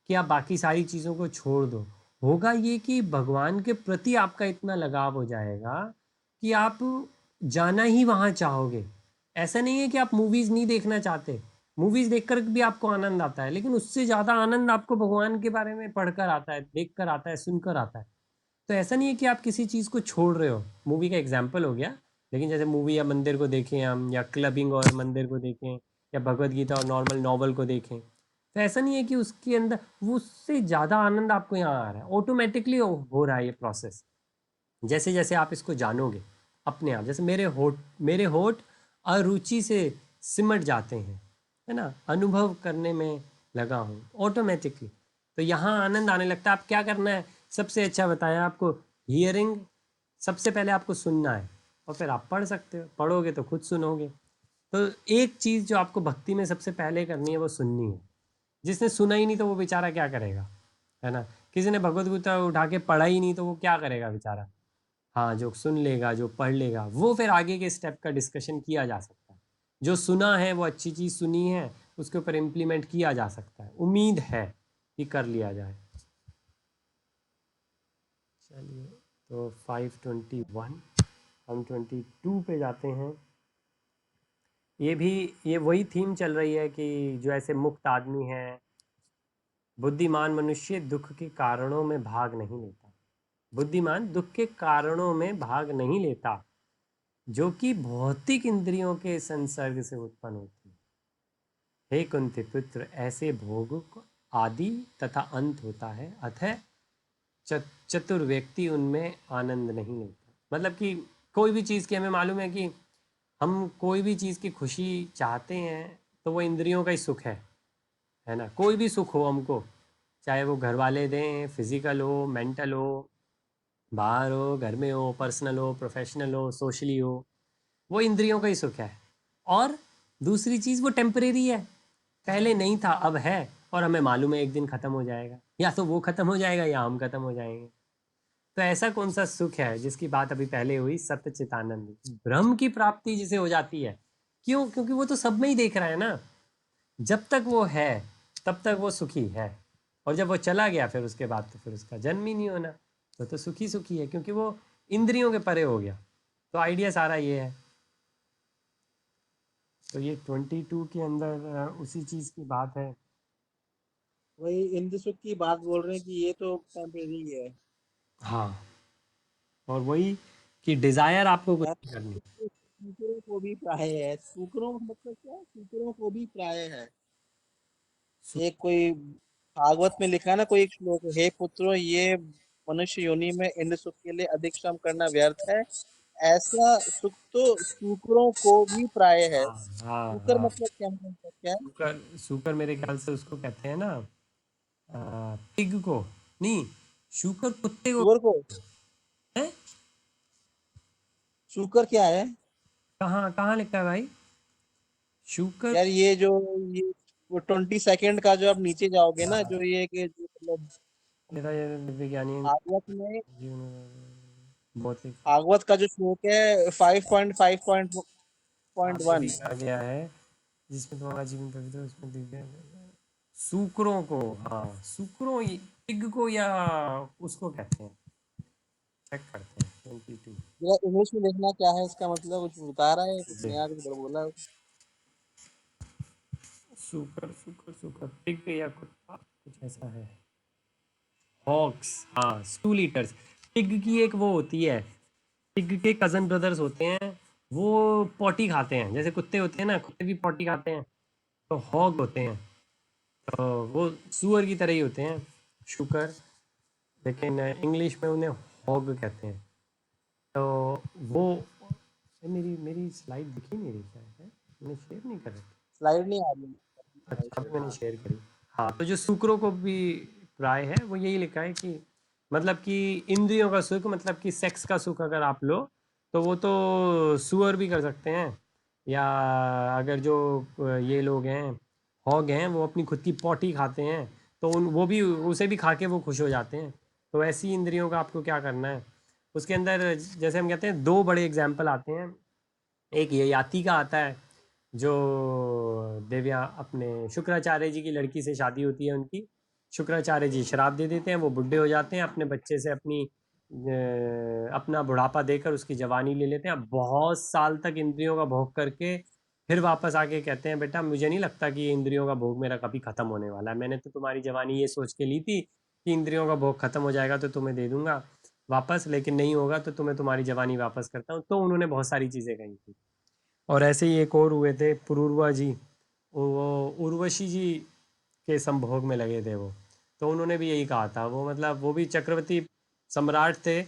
कि आप बाकी सारी चीज़ों को छोड़ दो। होगा ये कि भगवान के प्रति आपका इतना लगाव हो जाएगा कि आप जाना ही वहाँ चाहोगे। ऐसा नहीं है कि आप मूवीज़ नहीं देखना चाहते, मूवीज़ देखकर भी आपको आनंद आता है, लेकिन उससे ज़्यादा आनंद आपको भगवान के बारे में पढ़कर आता है, देखकर आता है, सुनकर आता है। तो ऐसा नहीं है कि आप किसी चीज़ को छोड़ रहे हो, मूवी का एग्जाम्पल हो गया। लेकिन जैसे मूवी या मंदिर को देखें हम, या क्लबिंग और मंदिर को देखें, या भगवत गीता और नॉर्मल नॉवल को देखें, तो ऐसा नहीं है कि उसके अंदर वो उससे ज़्यादा आनंद आपको यहाँ आ रहा है, ऑटोमेटिकली हो रहा है ये प्रोसेस। जैसे जैसे आप इसको जानोगे अपने आप, जैसे मेरे होठ अरुचि से सिमट जाते हैं, है ना, अनुभव करने में लगा हूँ ऑटोमेटिकली। तो यहाँ आनंद आने लगता है। आप क्या करना है, सबसे अच्छा बताया आपको, हियरिंग। सबसे पहले आपको सुनना है, और फिर आप पढ़ सकते हो, पढ़ोगे तो खुद सुनोगे। तो एक चीज़ जो आपको भक्ति में सबसे पहले करनी है वो सुननी है। जिसने सुना ही नहीं तो वो बेचारा क्या करेगा, है ना। किसी ने भगवत गीता उठा के पढ़ा ही नहीं तो वो क्या करेगा बेचारा। हाँ, जो सुन लेगा, जो पढ़ लेगा, वो फिर आगे के स्टेप का डिस्कशन किया जा सकता है। जो सुना है वो अच्छी चीज़ सुनी है, उसके ऊपर इम्प्लीमेंट किया जा सकता है, उम्मीद है कि कर लिया जाए। चलिए, तो 5:21, हम 22 पे जाते हैं। ये भी, ये वही थीम चल रही है कि जो ऐसे मुक्त आदमी है, बुद्धिमान मनुष्य दुख के कारणों में भाग नहीं लेता। बुद्धिमान दुख के कारणों में भाग नहीं लेता, जो कि भौतिक इंद्रियों के संसर्ग से उत्पन्न होती है। हे कुंती पुत्र, ऐसे भोग को आदि तथा अंत होता है, अतः चतुर व्यक्ति उनमें आनंद नहीं लेता। मतलब कि कोई भी चीज़ की हमें मालूम है कि हम कोई भी चीज़ की खुशी चाहते हैं तो वो इंद्रियों का ही सुख है ना। कोई भी सुख हो हमको, चाहे वो घर वाले दें, फिजिकल हो, मेंटल हो, बाहर हो, घर में हो, पर्सनल हो, प्रोफेशनल हो, सोशली हो, वो इंद्रियों का ही सुख है। और दूसरी चीज़, वो टेम्परेरी है, पहले नहीं था अब है, और हमें मालूम है एक दिन ख़त्म हो जाएगा, या तो वो ख़त्म हो जाएगा या हम ख़त्म हो जाएंगे। तो ऐसा कौन सा सुख है जिसकी बात अभी पहले हुई, सत्य चितानंद, ब्रह्म की प्राप्ति जिसे हो जाती है। क्यों? क्योंकि वो तो सब में ही देख रहा है ना। जब तक वो है तब तक वो सुखी है, और जब वो चला गया फिर उसके बाद तो फिर उसका जन्म ही नहीं होना। तो सुखी सुखी है क्योंकि वो इंद्रियों के परे हो गया। तो आइडिया सारा ये है। तो ये 22 के अंदर उसी चीज़ की बात है। वही इंद्र सुख की बात बोल रहे हैं कि ये तो टेम्परेरी है। हाँ, और वही कि डिजायर आपको कुछ यार नहीं करनी। सूकरों को भी प्राय है, सूकरों का मतलब क्या है? सूकरों को भी प्राय है। सु- एक कोई भागवत में लिखा है ना, कोई एक श्लोक, हे पुत्रों, ये मनुष्य योनि में इंद्र सुख के लिए अधिक श्रम करना व्यर्थ है। ऐसा सुख तो सूकरों को भी प्राय है। हाँ हाँ सूकर हाँ। मतलब क्या, मतलब क्या है? शुकर, शुकर मेरे ख्याल से उसको कहते हैं ना, पिग को नहीं, शुकर कुत्ते को सुअर को? है। सूकर क्या है? कहाँ कहाँ लिखा है भाई, शुकर? यार ये जो, ये वो 20 सेकंड का जो आप नीचे जाओगे ना, जो ये कि जो मतलब मेरा ये विज्ञानी भागवत में, जीवन भौतिक भागवत का जो श्लोक है 5.5.1, आपको लिखा गया है, जिसमें तुम्हारा जीवन पवित्र है, उसमें दिव्य शुक्रों को, हाँ शुक्रों, पिग को, या उसको कहते हैं, चेक करते हैं 22। जरा इंग्लिश में देखना क्या है इसका मतलब, कुछ बता रहा है, कुछ जी, नया कुछ बोला है? शुकर शुकर शुकर, पिग या कुत्ता कुछ ऐसा है। हॉक्स, हाँ स्टूल ईटर्स। पिग की एक वो होती है, पिग के कजन ब्रदर्स होते हैं, वो पॉटी खाते हैं, जैसे कुत्ते होते हैं ना, कुत्ते भी पॉटी खाते हैं, तो हॉग होते हैं, तो वो सुअर की तरह ही होते हैं, शुकर, लेकिन इंग्लिश में उन्हें हॉग कहते हैं। तो वो मेरी मेरी स्लाइड दिखी नहीं रही, क्या है, मैंने शेयर नहीं कर रखी। स्लाइड नहीं आ रही है अच्छा, अभी शायद। मैंने शेयर करी। हाँ, तो जो शुक्रों को भी प्राय है, वो यही लिखा है कि मतलब कि इंद्रियों का सुख, मतलब कि सेक्स का सुख अगर आप लो, तो वो तो सुअर भी कर सकते हैं, या अगर जो ये लोग हैं, हॉग हैं, वो अपनी खुद की पॉटी खाते हैं, तो उन वो भी उसे भी खा के वो खुश हो जाते हैं। तो ऐसी इंद्रियों का आपको क्या करना है उसके अंदर, जैसे हम कहते हैं दो बड़े एग्जाम्पल आते हैं। एक ययाति का आता है, जो देव्या अपने शुक्राचार्य जी की लड़की से शादी होती है उनकी, शुक्राचार्य जी श्राप दे देते हैं, वो बुढ़े हो जाते हैं, अपने बच्चे से अपना बुढ़ापा देकर उसकी जवानी ले लेते हैं, बहुत साल तक इंद्रियों का भोग करके फिर वापस आके कहते हैं, बेटा मुझे नहीं लगता कि ये इंद्रियों का भोग मेरा कभी खत्म होने वाला है, मैंने तो तुम्हारी जवानी ये सोच के ली थी कि इंद्रियों का भोग खत्म हो जाएगा तो तुम्हें दे दूंगा वापस, लेकिन नहीं होगा तो तुम्हें तुम्हारी जवानी वापस करता हूँ। तो उन्होंने बहुत सारी चीज़ें कही थी। और ऐसे ही एक और हुए थे, पुरूरवा जी, वो उर्वशी जी के संभोग में लगे थे वो, तो उन्होंने भी यही कहा था, वो मतलब वो भी चक्रवर्ती सम्राट थे,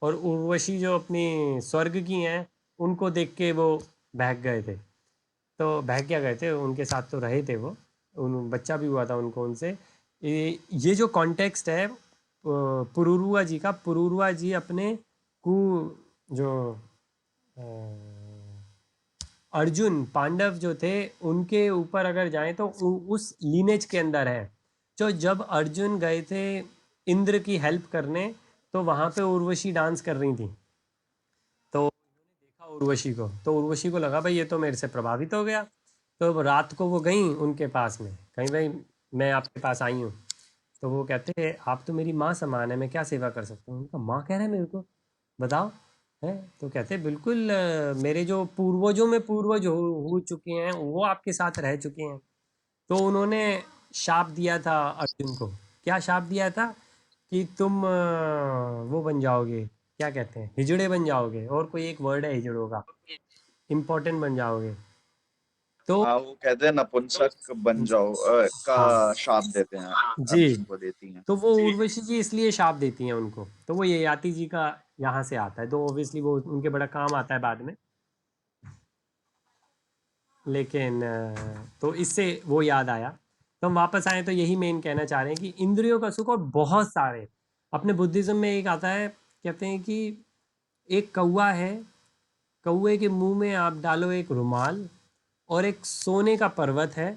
और उर्वशी जो अपनी स्वर्ग की हैं, उनको देख के वो बहक गए थे, तो बहक क्या गए थे, उनके साथ तो रहे थे वो, उन बच्चा भी हुआ था उनको उनसे। ये जो कॉन्टेक्स्ट है पुरूरुआ जी का, पुरूरुआ जी अपने कु जो अ, अर्जुन पांडव जो थे उनके ऊपर अगर जाएं तो उस लीनेज के अंदर है, जो जब अर्जुन गए थे इंद्र की हेल्प करने, तो वहां पे उर्वशी डांस कर रही थी, तो देखा उर्वशी को, तो उर्वशी को लगा भाई ये तो मेरे से प्रभावित हो गया, तो रात को वो गई उनके पास में, कहीं भाई मैं आपके पास आई हूँ, तो वो कहते हैं आप तो मेरी माँ समान है, मैं क्या सेवा कर सकता हूँ, उनका माँ कह रहा है मेरे को, बताओ, है, तो कहते हैं बिल्कुल, मेरे जो पूर्वजों में पूर्वज हो चुके हैं वो आपके साथ रह चुके हैं। तो उन्होंने शाप दिया था अर्जुन को, क्या शाप दिया था कि तुम वो बन जाओगे, क्या कहते हैं, हिजड़े बन जाओगे, और कोई एक वर्ड है हिजड़ों का, इम्पोर्टेंट बन जाओगे, तो हाँ, वो कहते हैं नपुंसक बन जाओ हाँ का शाप देते हैं, जी, अर्जुन को देती हैं। तो वो उर्वशी जी इसलिए शाप देती हैं उनको, तो वो ययाति जी का यहाँ से आता है, तो ऑब्वियसली वो उनके बड़ा काम आता है बाद में, लेकिन तो इससे वो याद आया, तो हम वापस आए, तो यही मेन कहना चाह रहे हैं कि इंद्रियों का सुख, और बहुत सारे अपने बुद्धिज्म में एक आता है, कहते हैं कि एक कौवा है, कौवे के मुंह में आप डालो एक रुमाल, और एक सोने का पर्वत है,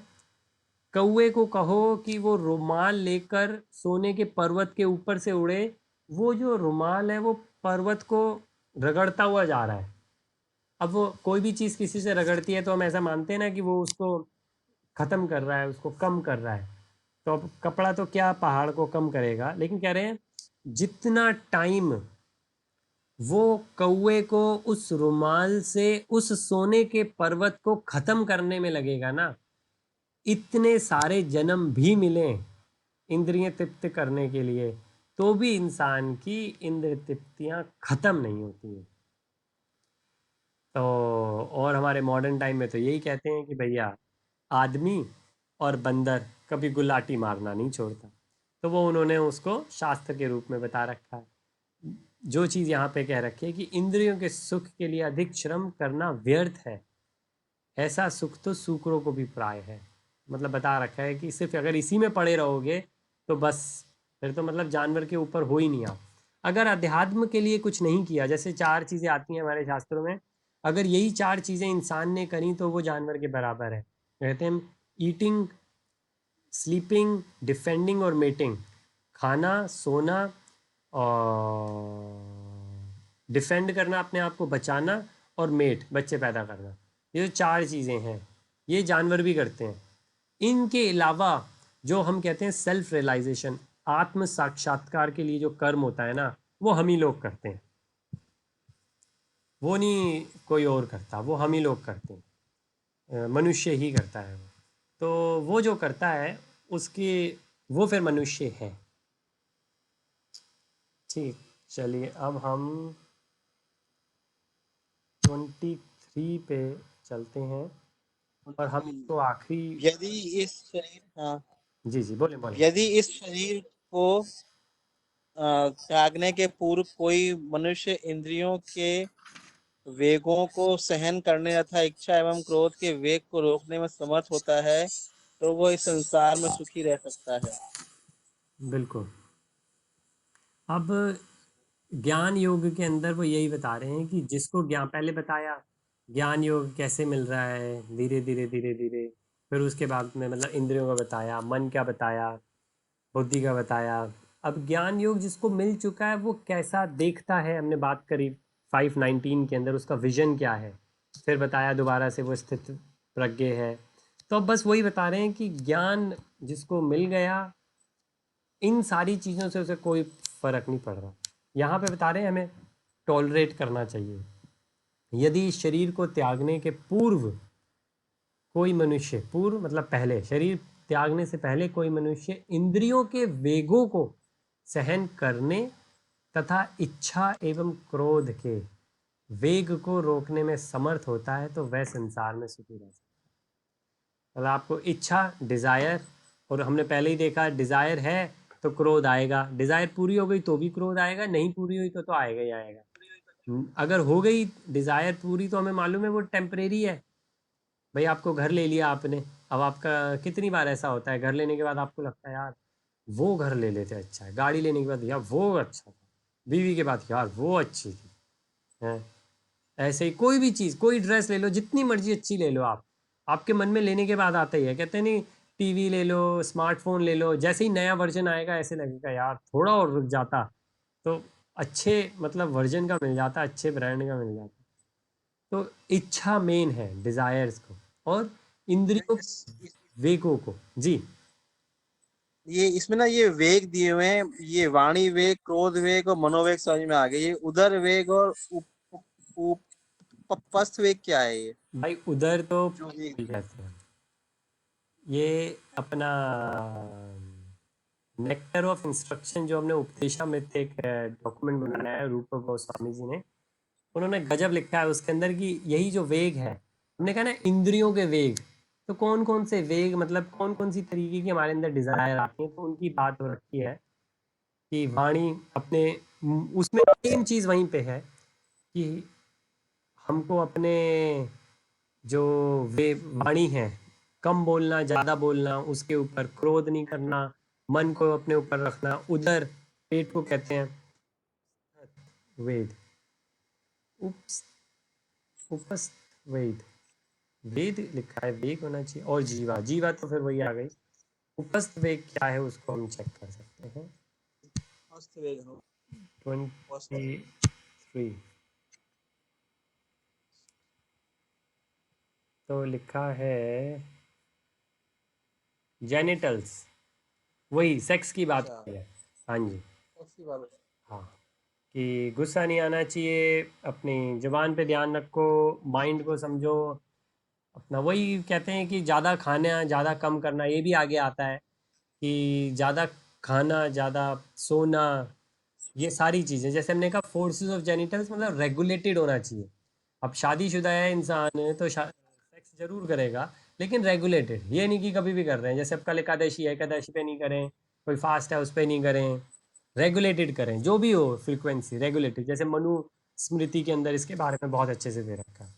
कौवे को कहो कि वो रुमाल लेकर सोने के पर्वत के ऊपर से उड़े, वो जो रुमाल है वो पर्वत को रगड़ता हुआ जा रहा है। अब वो कोई भी चीज़ किसी से रगड़ती है तो हम ऐसा मानते हैं ना कि वो उसको ख़त्म कर रहा है, उसको कम कर रहा है, तो अब कपड़ा तो क्या पहाड़ को कम करेगा, लेकिन कह रहे हैं जितना टाइम वो कौवे को उस रुमाल से उस सोने के पर्वत को ख़त्म करने में लगेगा ना, इतने सारे जन्म भी मिले इंद्रियां तृप्त करने के लिए, तो भी इंसान की इंद्र तृप्तियां खत्म नहीं होती हैं। तो और हमारे मॉडर्न टाइम में तो यही कहते हैं कि भैया आदमी और बंदर कभी गुलाटी मारना नहीं छोड़ता, तो वो उन्होंने उसको शास्त्र के रूप में बता रखा है। जो चीज़ यहाँ पे कह रखी है कि इंद्रियों के सुख के लिए अधिक श्रम करना व्यर्थ है, ऐसा सुख तो सूकरों को भी प्राय है। मतलब बता रखा है कि सिर्फ अगर इसी में पड़े रहोगे तो बस, फिर तो मतलब जानवर के ऊपर हो ही नहीं आप। अगर अध्यात्म के लिए कुछ नहीं किया, जैसे 4 चीज़ें आती हैं हमारे शास्त्रों में, अगर यही 4 चीज़ें इंसान ने करी तो वो जानवर के बराबर है। कहते हैं ईटिंग, स्लीपिंग, डिफेंडिंग और मेटिंग, खाना, सोना और डिफेंड करना, अपने आप को बचाना, और मेट, बच्चे पैदा करना। ये जो 4 चीज़ें हैं ये जानवर भी करते हैं। इनके अलावा जो हम कहते हैं सेल्फ रियलाइजेशन, आत्म साक्षात्कार के लिए जो कर्म होता है ना, वो हम ही लोग करते हैं, वो नहीं कोई और करता, वो हम ही लोग करते हैं, मनुष्य ही करता है वो। तो वो जो करता है उसकी, वो फिर मनुष्य है। ठीक, चलिए अब हम 23 पे चलते हैं और हम इसको आखिरी। यदि इस शरीर, हाँ, जी जी, बोले बोले। यदि इस शरीर को त्यागने के पूर्व कोई मनुष्य इंद्रियों के वेगों को सहन करने तथा इच्छा एवं क्रोध के वेग को रोकने में समर्थ होता है, तो वो इस संसार में सुखी रह सकता है। बिल्कुल। अब ज्ञान योग के अंदर वो यही बता रहे हैं कि जिसको ज्ञान, पहले बताया ज्ञान योग कैसे मिल रहा है, धीरे धीरे धीरे धीरे, फिर उसके बाद में मतलब इंद्रियों का बताया, मन का बताया, बुद्धि का बताया। अब ज्ञान योग जिसको मिल चुका है वो कैसा देखता है, हमने बात करी 519 के अंदर, उसका विजन क्या है। फिर बताया दोबारा से वो स्थित प्रज्ञ है। तो अब बस वही बता रहे हैं कि ज्ञान जिसको मिल गया, इन सारी चीज़ों से उसे कोई फ़र्क नहीं पड़ रहा। यहाँ पे बता रहे हैं हमें टॉलरेट करना चाहिए। यदि इस शरीर को त्यागने के पूर्व कोई मनुष्य, पूर्व मतलब पहले, शरीर त्यागने से पहले कोई मनुष्य इंद्रियों के वेगों को सहन करने तथा इच्छा एवं क्रोध के वेग को रोकने में समर्थ होता है, तो वह संसार में सुखी रह सकता है। मतलब आपको इच्छा, डिज़ायर, और हमने पहले ही देखा डिज़ायर है तो क्रोध आएगा, डिज़ायर पूरी हो गई तो भी क्रोध आएगा, नहीं पूरी हुई तो आएगा ही आएगा। अगर हो गई डिज़ायर पूरी तो हमें मालूम है वो टेम्परेरी है। भाई आपको घर ले लिया आपने, अब आपका कितनी बार ऐसा होता है घर लेने के बाद आपको लगता है यार वो घर ले लेते अच्छा है, गाड़ी लेने के बाद यार वो अच्छा था, बीवी के बाद यार वो अच्छी थी, हैं। ऐसे ही कोई भी चीज़, कोई ड्रेस ले लो, जितनी मर्जी अच्छी ले लो आप, आपके मन में लेने के बाद आता ही है। कहते नहीं, टीवी ले लो, स्मार्टफोन ले लो, जैसे ही नया वर्जन आएगा ऐसे लगेगा यार थोड़ा और रुक जाता तो अच्छे मतलब वर्जन का मिल जाता, अच्छे ब्रांड का मिल जाता। तो इच्छा मेन है, डिजायर्स को, और इंद्रियों इस वेगों को। जी ये इसमें ना ये वेग दिए हुए हैं, ये वाणी वेग, क्रोध वेग और मनोवेग समझ में आ गए। ये उदर वेग और उपपस्थ वेग क्या है ये भाई, उधर तो जो वेग दिए? कहते हैं ये अपना नेक्टर ऑफ इंस्ट्रक्शन, जो हमने उपदेशामृत एक डॉक्यूमेंट बनाया है रूप गोस्वामी जी ने, उन्होंने गजब लिखा है उसके अंदर कि यही जो वेग है, हमने कहा ना इंद्रियों के वेग, तो कौन कौन से वेग, मतलब कौन कौन सी तरीके की हमारे अंदर डिजायर आती है, तो उनकी बात हो रखी है कि वाणी अपने, उसमें सेम चीज़ वहीं पे है कि हमको अपने जो वे वाणी है, कम बोलना, ज़्यादा बोलना, उसके ऊपर क्रोध नहीं करना, मन को अपने ऊपर रखना। उधर पेट को कहते हैं वेद, उप्स, उपस्थ वेद, वेद लिखा है, वेग होना चाहिए, और जीवा, जीवा तो फिर वही आ गई। उपस्थ वेग क्या है उसको हम चेक कर सकते हैं। उपस्थ वेग हो, उपस्थ। 23 तो लिखा है जेनिटल्स, वही सेक्स की बात अच्छा, की है। हाँ जी, अच्छी बात है। हाँ, कि गुस्सा नहीं आना चाहिए, अपनी ज़ुबान पे ध्यान रखो, माइंड को समझो अपना। वही कहते हैं कि ज़्यादा खाना, ज़्यादा कम करना, ये भी आगे आता है कि ज़्यादा खाना, ज़्यादा सोना, ये सारी चीज़ें, जैसे हमने कहा फोर्सेस ऑफ जेनिटल्स, मतलब रेगुलेटेड होना चाहिए। अब शादीशुदा है इंसान तो सेक्स जरूर करेगा, लेकिन रेगुलेटेड, ये नहीं कि कभी भी कर रहे हैं। जैसे अब कल एकादशी है, एकादशी पे नहीं करें, कोई फास्ट है उस पे नहीं करें, रेगुलेटेड करें, जो भी हो फ्रीक्वेंसी रेगुलेटेड। जैसे मनु स्मृति के अंदर इसके बारे में बहुत अच्छे से दे रखा है।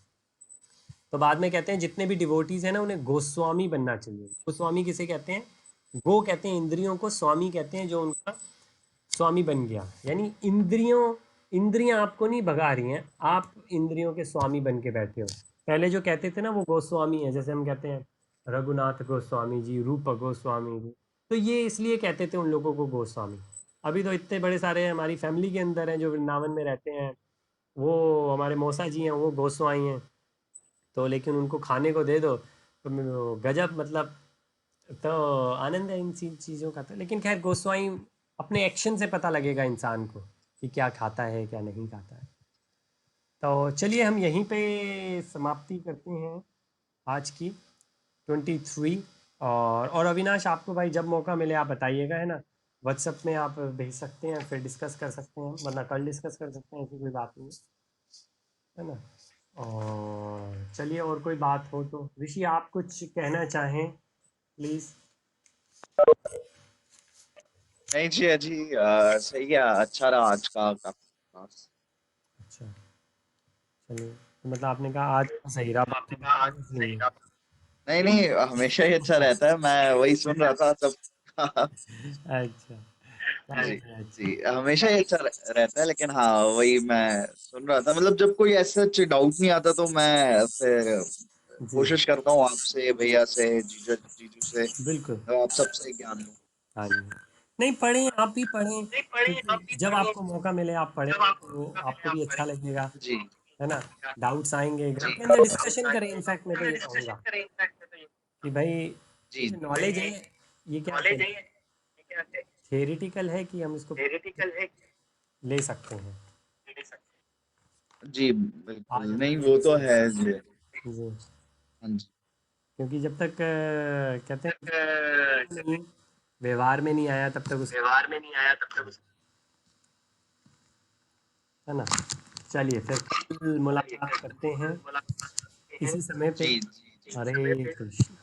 तो बाद में कहते हैं जितने भी डिवोटीज हैं ना, उन्हें गोस्वामी बनना चाहिए। गोस्वामी किसे कहते हैं? गो कहते हैं इंद्रियों को, स्वामी कहते हैं जो उनका स्वामी बन गया। यानी इंद्रियां आपको नहीं भगा रही हैं, आप इंद्रियों के स्वामी बन के बैठे हो। पहले जो कहते थे ना वो गोस्वामी है, जैसे हम कहते हैं रघुनाथ गोस्वामी जी, रूप गोस्वामी जी, तो ये इसलिए कहते थे उन लोगों को गोस्वामी। अभी तो इतने बड़े सारे हमारी फैमिली के अंदर हैं जो वृंदावन में रहते हैं, वो हमारे मौसा जी हैं, वो गोस्वामी हैं। तो लेकिन उनको खाने को दे दो तो गजब, मतलब तो आनंद है इन चीज़ों का। तो लेकिन खैर गोस्वामी अपने एक्शन से पता लगेगा इंसान को कि क्या खाता है क्या नहीं खाता है। तो चलिए हम यहीं पे समाप्ति करते हैं आज की 23। और अविनाश, आपको भाई जब मौका मिले आप बताइएगा, है ना? व्हाट्सएप में आप भेज सकते हैं, फिर डिस्कस कर सकते हैं, वरना कल डिस्कस कर सकते हैं, ऐसी कोई बात नहीं है ना? और चलिए, और कोई बात हो तो ऋषि आप कुछ कहना चाहें प्लीज़। नहीं जी अजी, सही है, अच्छा रहा आज का काफी खास। अच्छा, चलिए, तो मतलब आपने कहा आज सही रहा, बाकी नहीं है। नहीं नहीं, हमेशा ही अच्छा रहता है, मैं वही सुन रहा था सब। अच्छा, जी अच्छा, जी, अच्छा। हमेशा ही अच्छा रहता है, लेकिन हाँ वही मैं सुन रहा था, मतलब जब कोई ऐसा डाउट नहीं आता तो मैं फिर जी, कोशिश करता हूँ आपसे, भैया से, जीजा जीजू से, बिल्कुल। आप सबसे ज्ञान लूं। हाँ जी, नहीं पढ़ें, आप भी पढ़ें, क्योंकि जब आपको मौका मिले आप पढ़ें तो आपको भी अच्छा लगेगा, जी है ना? डाउट्स आएंगे, घर जी के अंदर डिस्कशन करें। इनफैक्ट मैं तो ये कहूँगा कि भाई जी ये नॉलेज है, ये क्या है, थेरिटिकल है कि हम इसको ले सकते हैं। जी, आज बिल्कुल, हम नहीं ये वो तो है डिस्कस, जी। जी, हाँ जी क्योंकि जब तक कहते हैं नहीं, व्यवहार में नहीं आया तब तक उस, है ना? चलिए फिर कल मुलाकात करते हैं इसी समय पे। जी जी जी। हरे कृष्ण।